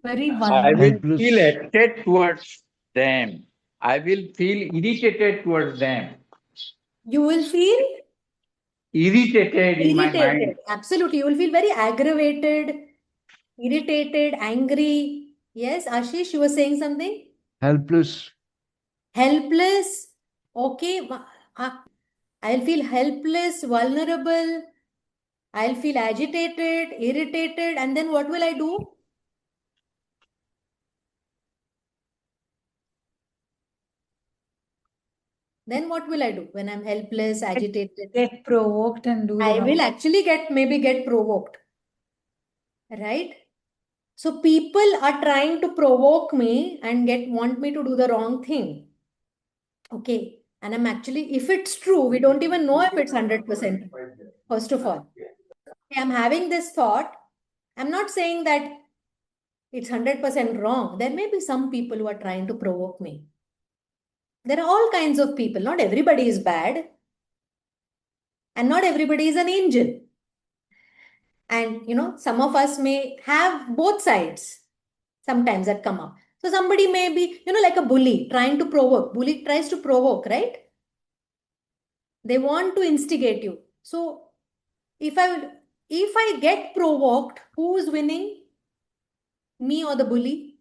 Very I vulnerable. will feel Helpless. attracted towards them. I will feel irritated towards them. You will feel Irritated in my irritated. mind. Absolutely. You will feel very aggravated, irritated, angry. Yes, Ashish, you were saying something? Helpless. Helpless. Okay. I'll feel helpless, vulnerable. I'll feel agitated, irritated, and then what will I do? Then what will I do when I'm helpless, agitated? Get provoked and do the I wrong. will actually maybe get provoked, right? So people are trying to provoke me and want me to do the wrong thing. Okay. And I'm actually, if it's true, we don't even know if it's 100%. First of all, I'm having this thought. I'm not saying that it's 100% wrong. There may be some people who are trying to provoke me. There are all kinds of people. Not everybody is bad. And not everybody is an angel. And, some of us may have both sides sometimes that come up. So somebody may be, like a bully trying to provoke. Bully tries to provoke, right? They want to instigate you. So if I get provoked, who's winning? Me or the bully?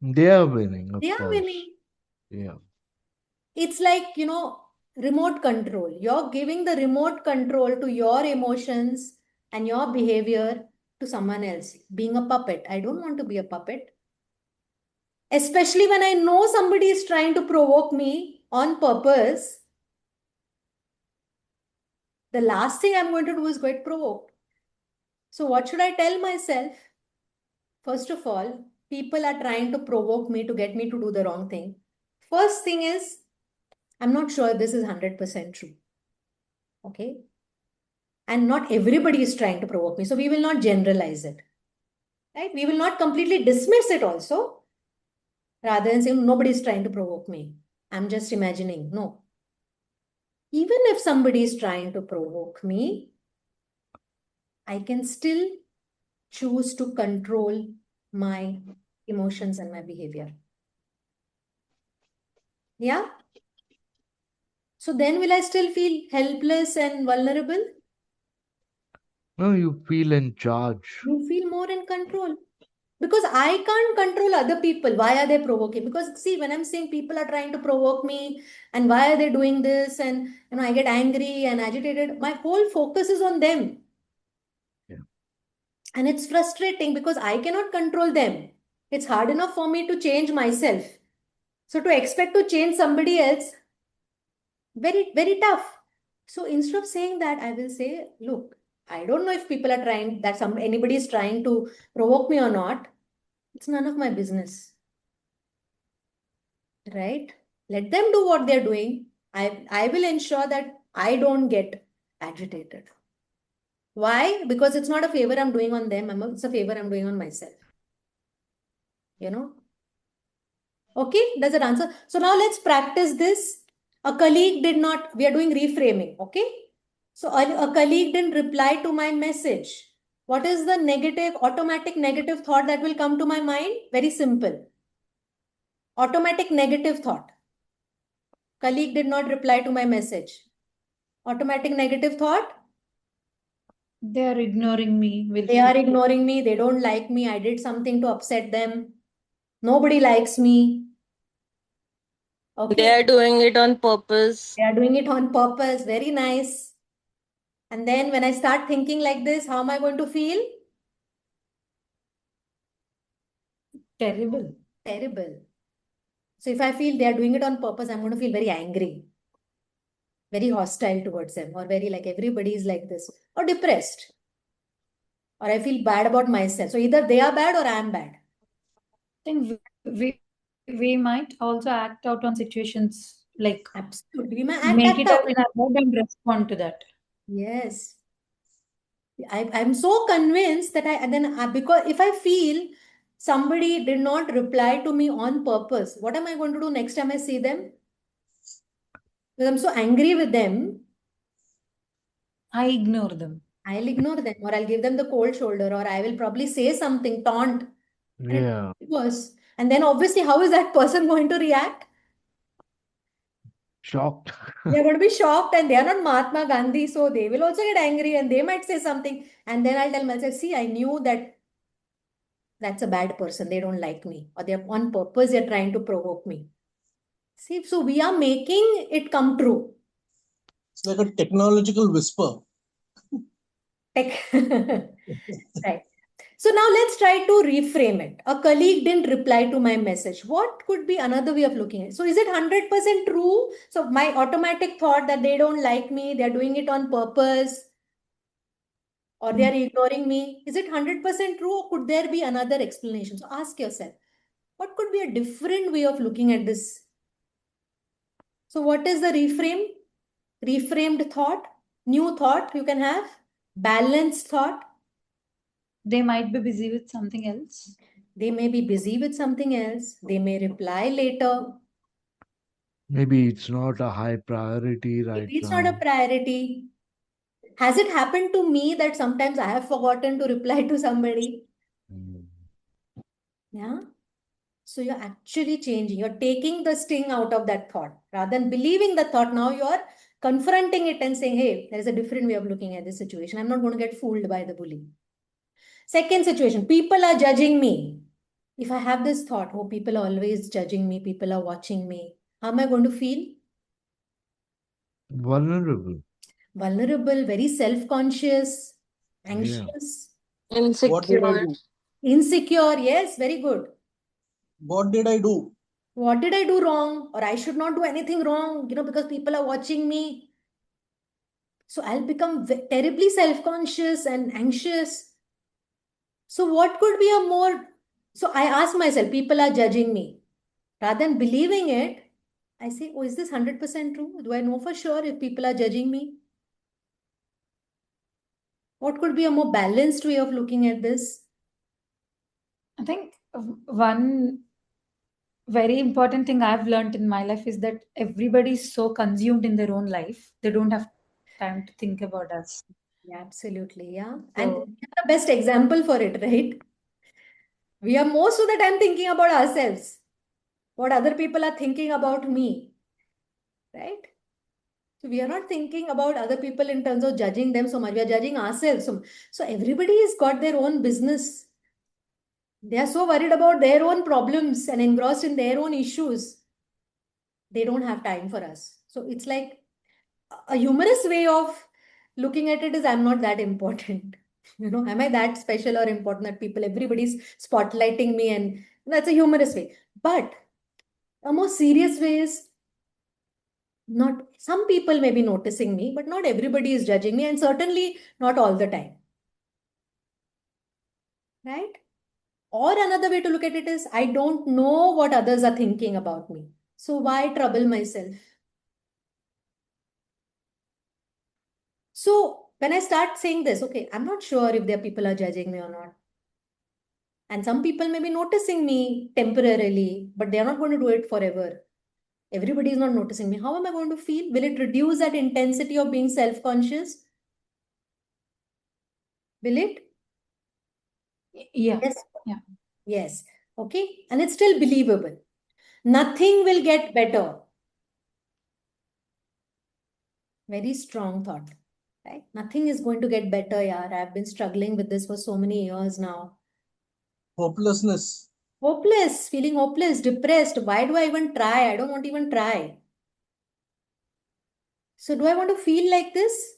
They are winning, of They are course. winning. Yeah. It's like, remote control. You're giving the remote control to your emotions and your behavior to someone else. Being a puppet. I don't want to be a puppet. Especially when I know somebody is trying to provoke me on purpose. The last thing I'm going to do is get provoked. So what should I tell myself? First of all, people are trying to provoke me to get me to do the wrong thing. First thing is, I'm not sure this is 100% true. Okay. And not everybody is trying to provoke me. So we will not generalize it. Right? We will not completely dismiss it also. Rather than saying nobody is trying to provoke me. I'm just imagining. No. Even if somebody is trying to provoke me, I can still choose to control my emotions and my behavior. Yeah? So then will I still feel helpless and vulnerable? No, you feel in charge. You feel more in control. Because I can't control other people. Why are they provoking? Because see, when I'm saying people are trying to provoke me and why are they doing this? And I get angry and agitated. My whole focus is on them. Yeah. And it's frustrating because I cannot control them. It's hard enough for me to change myself. So to expect to change somebody else, very, very tough. So instead of saying that, I will say, look, I don't know if people are trying that anybody is trying to provoke me or not. It's none of my business. Right? Let them do what they're doing. I will ensure that I don't get agitated. Why? Because it's not a favor I'm doing on them. It's a favor I'm doing on myself. Okay, does it answer? So now let's practice this. A colleague did not, we are doing reframing, okay? So a colleague didn't reply to my message. What is the automatic negative thought that will come to my mind? Very simple. Automatic negative thought. Colleague did not reply to my message. Automatic negative thought. They are ignoring me. They are ignoring me. They don't like me. I did something to upset them. Nobody likes me. Okay. They are doing it on purpose. They are doing it on purpose. Very nice. And then when I start thinking like this, how am I going to feel? Terrible. Terrible. So if I feel they are doing it on purpose, I'm going to feel very angry, very hostile towards them, or very like everybody is like this, or depressed, or I feel bad about myself. So either they are bad or I am bad. I think we might also act out on situations like absolutely we might make act it out up in our head and respond to that. Yes. I'm so convinced that because if I feel somebody did not reply to me on purpose, what am I going to do next time I see them? Because I'm so angry with them, I ignore them. I'll ignore them, or I'll give them the cold shoulder, or I will probably say something, taunt. Yeah. Worse. And then obviously, how is that person going to react? Shocked. They're going to be shocked, and they are not Mahatma Gandhi, so they will also get angry and they might say something. And then I'll tell myself, see, I knew that that's a bad person. They don't like me, or they're on purpose, they're trying to provoke me. See, so we are making it come true. It's like a technological whisper. Right. So now let's try to reframe it. A colleague didn't reply to my message. What could be another way of looking at it? So is it 100% true? So my automatic thought that they don't like me, they're doing it on purpose, or they are ignoring me. Is it 100% true, or could there be another explanation? So ask yourself, what could be a different way of looking at this So what is the reframe? Reframed thought, new thought you can have, balanced thought. They might be busy with something else. They may be busy with something else. They may reply later. Maybe it's not a high priority right Maybe it's not a now. priority. Has it happened to me that sometimes I have forgotten to reply to somebody? Mm. Yeah. So you're actually changing. You're taking the sting out of that thought. Rather than believing the thought, now you're confronting it and saying, hey, there's a different way of looking at this situation. I'm not going to get fooled by the bully. Second situation, people are judging me. If I have this thought, oh, people are always judging me, people are watching me, how am I going to feel? Vulnerable. Vulnerable, very self-conscious, Yeah. anxious, What did I Insecure. do? insecure. Yes, very good. What did I do? What did I do wrong? Or I should not do anything wrong, because people are watching me. So I'll become terribly self-conscious and anxious. So what could be a more, so I ask myself, people are judging me. Rather than believing it, I say, oh, is this 100% true? Do I know for sure if people are judging me? What could be a more balanced way of looking at this? I think one very important thing I've learned in my life is that everybody is so consumed in their own life, they don't have time to think about us. Yeah, absolutely. Yeah. And we So are the best example for it, right? We are most of the time thinking about ourselves, what other people are thinking about me, right? So we are not thinking about other people in terms of judging them so much. We are judging ourselves. So everybody has got their own business. They are so worried about their own problems and engrossed in their own issues. They don't have time for us. So it's like a humorous way of looking at it is I'm not that important. Am I that special or important that everybody's spotlighting me? And that's a humorous way. But a more serious way is not, some people may be noticing me, but not everybody is judging me, and certainly not all the time. Right? Or another way to look at it is I don't know what others are thinking about me. So why trouble myself? So when I start saying this, okay, I'm not sure if there people are judging me or not. And some people may be noticing me temporarily, but they're not going to do it forever. Everybody is not noticing me. How am I going to feel? Will it reduce that intensity of being self-conscious? Will it? yeah, Yes. yeah. Yes. Okay. And it's still believable. Nothing will get better. Very strong thought. Right? Nothing is going to get better, yaar. I've been struggling with this for so many years now. Hopelessness. Hopeless, feeling hopeless, depressed. Why do I even try? I don't want to even try. So do I want to feel like this?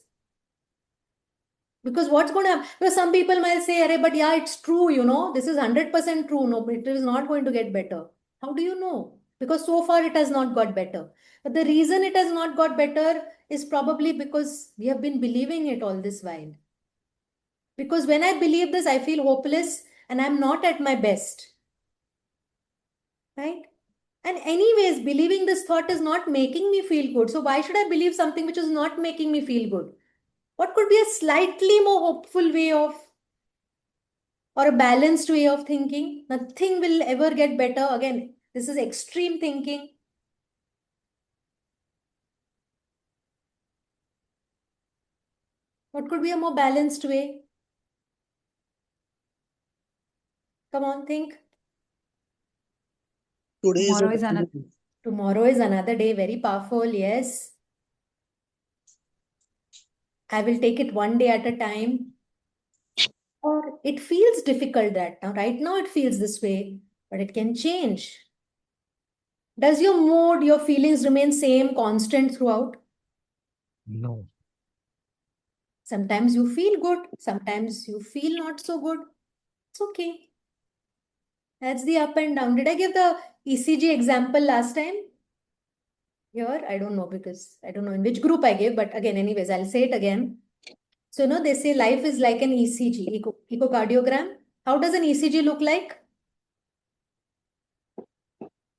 Because what's going to happen? Because some people might say, Arey, but yeah, it's true, this is 100% true. No, it is not going to get better. How do you know? Because so far it has not got better. But the reason it has not got better is probably because we have been believing it all this while. Because when I believe this, I feel hopeless and I'm not at my best. Right? And anyways, believing this thought is not making me feel good. So why should I believe something which is not making me feel good? What could be a slightly more hopeful way of, or a balanced way of thinking? Nothing will ever get better. Again, this is extreme thinking. What could be a more balanced way? Come on, think. Today is Tomorrow is another another. day. Tomorrow is another day. Very powerful. Yes. I will take it one day at a time. Or it feels difficult that now. Right now it feels this way, but it can change. Does your mood, your feelings remain same, constant throughout? No. Sometimes you feel good, sometimes you feel not so good. It's okay. That's the up and down. Did I give the ECG example last time? Here, I don't know because I don't know in which group I gave, but again, anyways, I'll say it again. So, they say life is like an ECG, echocardiogram. How does an ECG look like?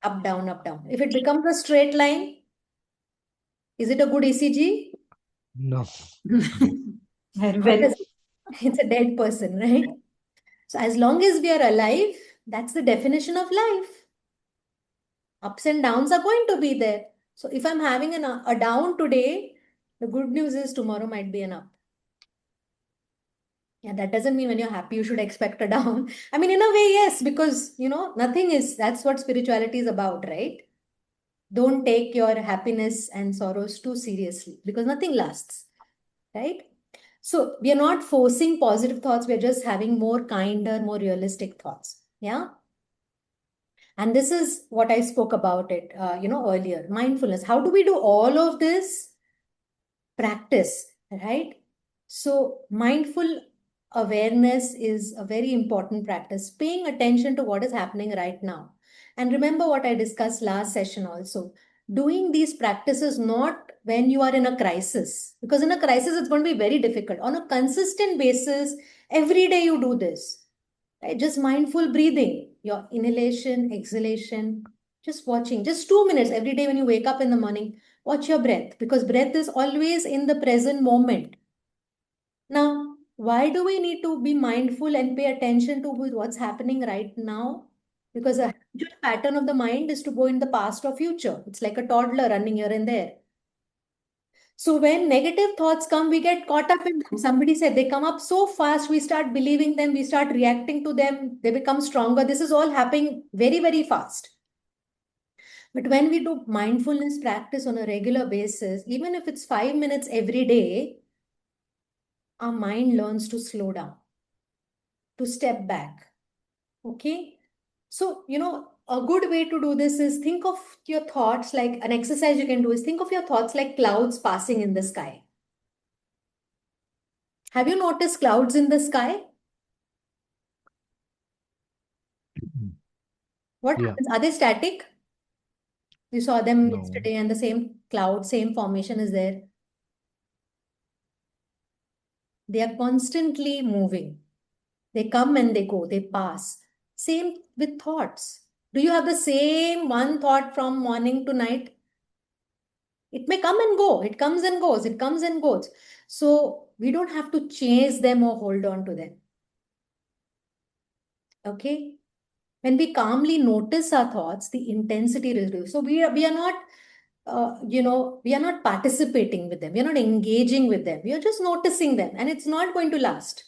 Up, down, up, down. If it becomes a straight line, Is it a good ECG? No. Very, What very. is it? It's a dead person, right? So as long as we are alive, that's the definition of life. Ups and downs are going to be there. So if I'm having a down today, the good news is tomorrow might be an up. Yeah, that doesn't mean when you're happy, you should expect a down. I mean, in a way, yes, because, nothing is, that's what spirituality is about, right? Don't take your happiness and sorrows too seriously because nothing lasts, right? So we are not forcing positive thoughts. We're just having more kinder, more realistic thoughts. Yeah. And this is what I spoke about it, earlier. Mindfulness. How do we do all of this? Practice, right? So mindful awareness is a very important practice, paying attention to what is happening right now. And remember what I discussed last session also. Doing these practices not when you are in a crisis, because in a crisis it's going to be very difficult. On a consistent basis, every day you do this, right? Just mindful breathing, your inhalation, exhalation, just watching, just 2 minutes every day when you wake up in the morning. Watch your breath because breath is always in the present moment. Now, why do we need to be mindful and pay attention to what's happening right now? Because a habitual pattern of the mind is to go in the past or future. It's like a toddler running here and there. So when negative thoughts come, we get caught up in them. Somebody said they come up so fast, we start believing them, we start reacting to them, they become stronger. This is all happening very, very fast. But when we do mindfulness practice on a regular basis, even if it's 5 minutes every day, our mind learns to slow down, to step back. Okay? So, a good way to do this is think of your thoughts like an exercise you can do is think of your thoughts like clouds passing in the sky. Have you noticed clouds in the sky? What Yeah. happens? Are they static? You saw them No. yesterday and the same cloud, same formation is there. They are constantly moving. They come and they go, they pass. Same with thoughts. Do you have the same one thought from morning to night? It may come and go. It comes and goes. It comes and goes. So we don't have to chase them or hold on to them. Okay? When we calmly notice our thoughts, the intensity reduces. So we are not, we are not participating with them. We are not engaging with them. We are just noticing them, and it's not going to last.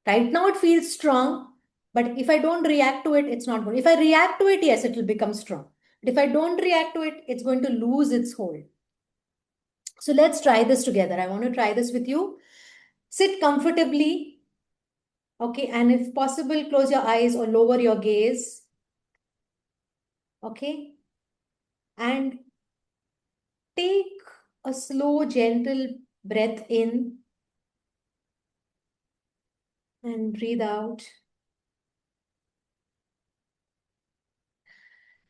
Right now, it feels strong, but if I don't react to it, it's not going. If I react to it, yes, it will become strong. But if I don't react to it, it's going to lose its hold. So let's try this together. I want to try this with you. Sit comfortably. Okay, and if possible, close your eyes or lower your gaze. Okay, and take a slow, gentle breath in and breathe out.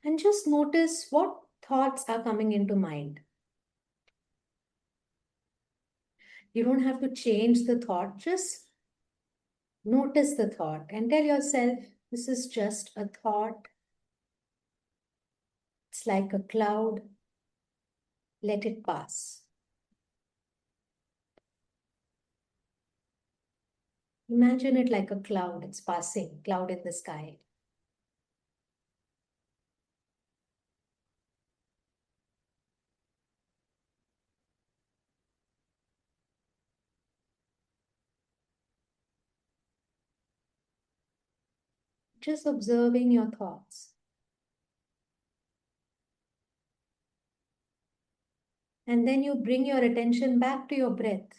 And just notice what thoughts are coming into mind. You don't have to change the thought, just notice the thought and tell yourself, this is just a thought. It's like a cloud. Let it pass. Imagine it like a cloud. It's passing, cloud in the sky. Just observing your thoughts. And then you bring your attention back to your breath.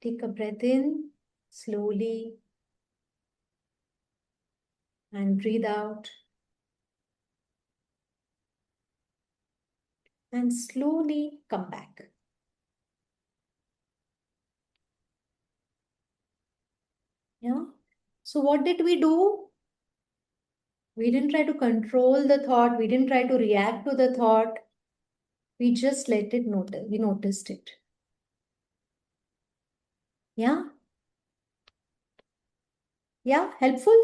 Take a breath in slowly and breathe out. And slowly come back. Yeah. So what did we do? We didn't try to control the thought. We didn't try to react to the thought. We just let it notice. We noticed it. Yeah. Yeah. Helpful.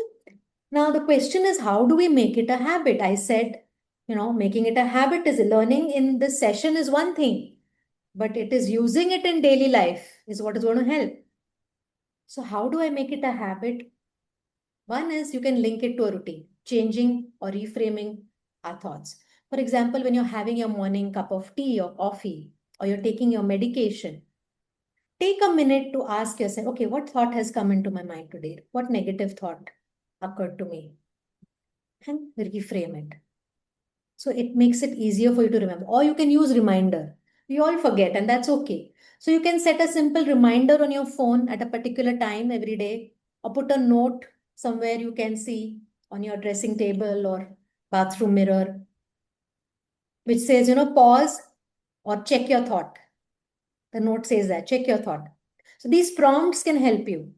Now the question is, how do we make it a habit? I said Making it a habit is learning in this session is one thing, but it is using it in daily life is what is going to help. So how do I make it a habit? One is you can link it to a routine, changing or reframing our thoughts. For example, when you're having your morning cup of tea or coffee, or you're taking your medication, take a minute to ask yourself, okay, what thought has come into my mind today? What negative thought occurred to me? And reframe it. So it makes it easier for you to remember. Or you can use reminder. We all forget, and that's okay. So you can set a simple reminder on your phone at a particular time every day, or put a note somewhere you can see on your dressing table or bathroom mirror, which says, pause or check your thought. The note says that, check your thought. So these prompts can help you.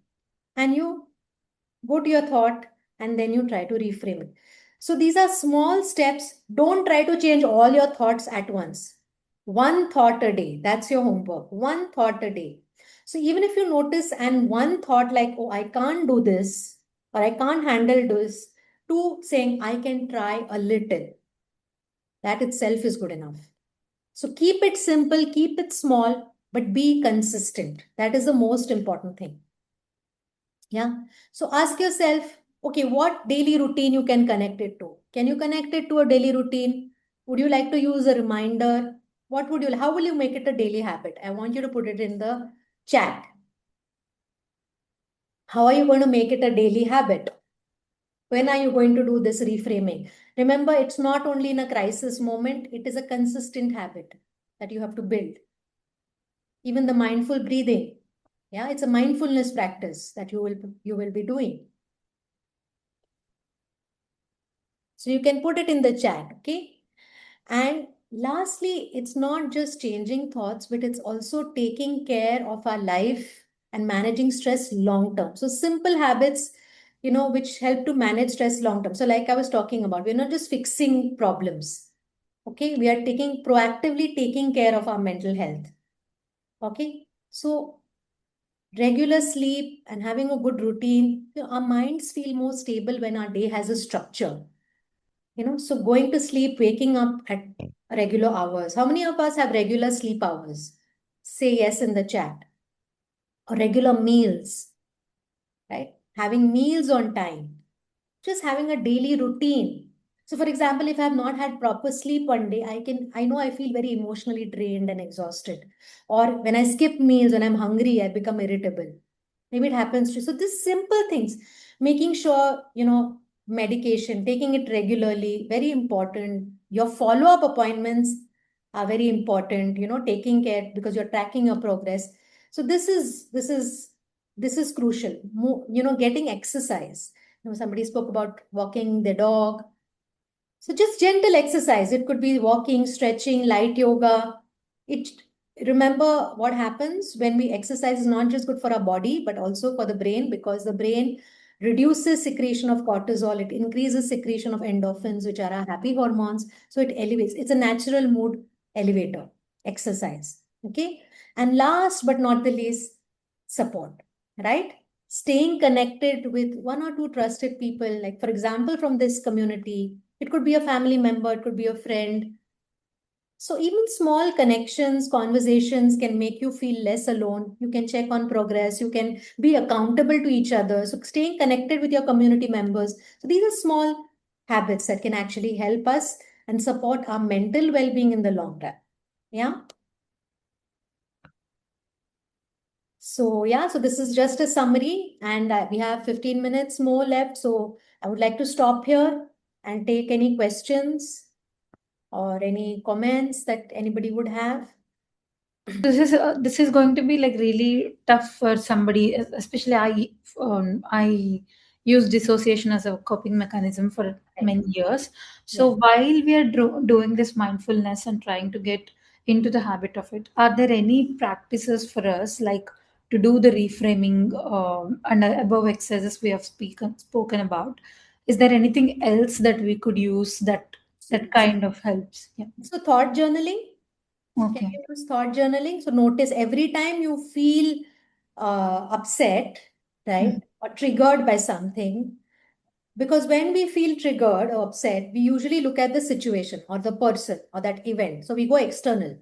And you go to your thought and then you try to reframe it. So these are small steps. Don't try to change all your thoughts at once. One thought a day. That's your homework. One thought a day. So even if you notice and one thought like, oh, I can't do this or I can't handle this, to saying, I can try a little. That itself is good enough. So keep it simple, keep it small, but be consistent. That is the most important thing. Yeah. So ask yourself, okay, what daily routine you can connect it to? Can you connect it to a daily routine? Would you like to use a reminder? How will you make it a daily habit? I want you to put it in the chat. How are you going to make it a daily habit? When are you going to do this reframing? Remember, it's not only in a crisis moment, it is a consistent habit that you have to build. Even the mindful breathing, yeah, it's a mindfulness practice that you will be doing. So you can put it in the chat, okay? And lastly, it's not just changing thoughts, but it's also taking care of our life and managing stress long term. So simple habits, which help to manage stress long term. So like I was talking about, we're not just fixing problems. Okay, we are proactively taking care of our mental health. Okay, so regular sleep and having a good routine, our minds feel more stable when our day has a structure. So going to sleep, waking up at regular hours. How many of us have regular sleep hours? Say yes in the chat. Or regular meals, right? Having meals on time. Just having a daily routine. So for example, if I have not had proper sleep one day, I know I feel very emotionally drained and exhausted. Or when I skip meals, when I'm hungry, I become irritable. Maybe it happens to you. So these simple things, making sure, medication, taking it regularly, very important. Your follow-up appointments are very important, taking care because you're tracking your progress. So this is crucial. Getting exercise. Somebody spoke about walking the dog. So just gentle exercise. It could be walking, stretching, light yoga. It Remember what happens when we exercise is not just good for our body, but also for the brain, because the brain reduces secretion of cortisol. It increases secretion of endorphins, which are our happy hormones. So it elevates. It's a natural mood elevator, exercise. Okay. And last but not the least, support, right? Staying connected with one or two trusted people, like for example, from this community, it could be a family member, it could be a friend. So even small connections, conversations can make you feel less alone. You can check on progress. You can be accountable to each other. So staying connected with your community members. So these are small habits that can actually help us and support our mental well-being in the long run. Yeah. So yeah, so this is just a summary, and we have 15 minutes more left. So I would like to stop here and take any questions or any comments that anybody would have. This is going to be like really tough for somebody, especially I use dissociation as a coping mechanism for many years. So while we are doing this mindfulness and trying to get into the habit of it, are there any practices for us like to do the reframing and above exercises we have spoken about? Is there anything else that we could use that kind of helps? Yeah. So thought journaling. Can Okay. you use thought journaling? So notice every time you feel upset, right, or triggered by something, Because when we feel triggered or upset, we usually look at the situation or the person or that event. So we go external,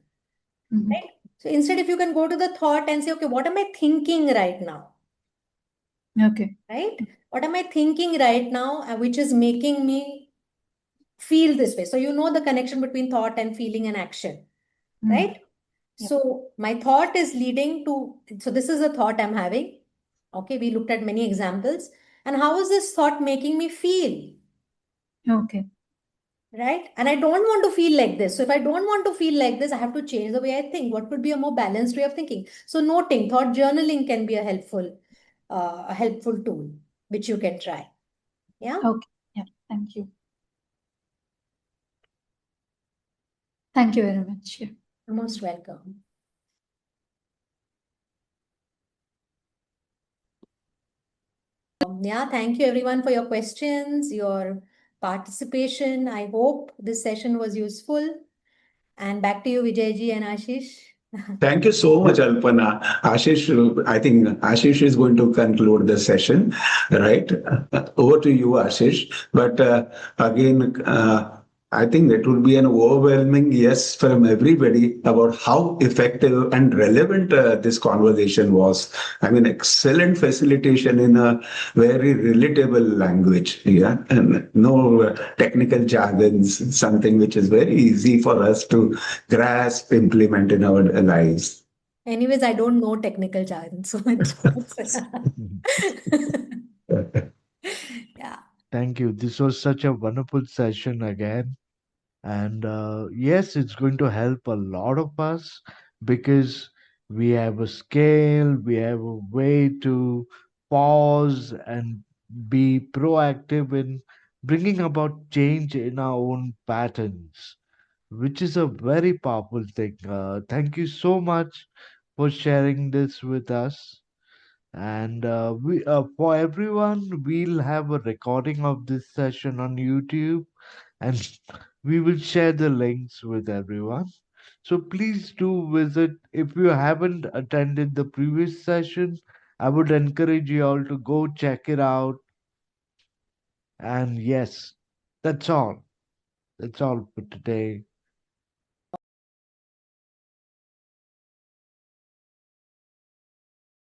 Mhm. right? So instead, if you can go to the thought and say, okay, what am I thinking right now? Okay. Right? What am I thinking right now, which is making me feel this way? So you know the connection between thought and feeling and action, Mm. right? Yeah. So my thought is leading to, so this is a thought I'm having. Okay, we looked at many examples. And how is this thought making me feel? Okay. Right? And I don't want to feel like this. So if I don't want to feel like this, I have to change the way I think. What could be a more balanced way of thinking? So noting, thought journaling can be a helpful tool which you can try. Yeah. Okay. Yeah. Thank you. Thank you very much. Yeah. You're most welcome. Yeah, thank you everyone for your questions, your participation. I hope this session was useful. And back to you, Vijayji and Ashish. Thank you so much, Alpana. Ashish, I think Ashish is going to conclude the session, right? Over to you, Ashish. But again, I think that would be an overwhelming yes from everybody about how effective and relevant this conversation was. I mean, excellent facilitation in a very relatable language, yeah, and no technical jargons, something which is very easy for us to grasp, implement in our lives. Anyways, I don't know technical jargon so much. Yeah. Thank you. This was such a wonderful session again. And yes, it's going to help a lot of us because we have a scale, we have a way to pause and be proactive in bringing about change in our own patterns, which is a very powerful thing. Thank you so much for sharing this with us. And for everyone, we'll have a recording of this session on YouTube, and we will share the links with everyone. So please do visit. If you haven't attended the previous session, I would encourage you all to go check it out. And yes, that's all. That's all for today.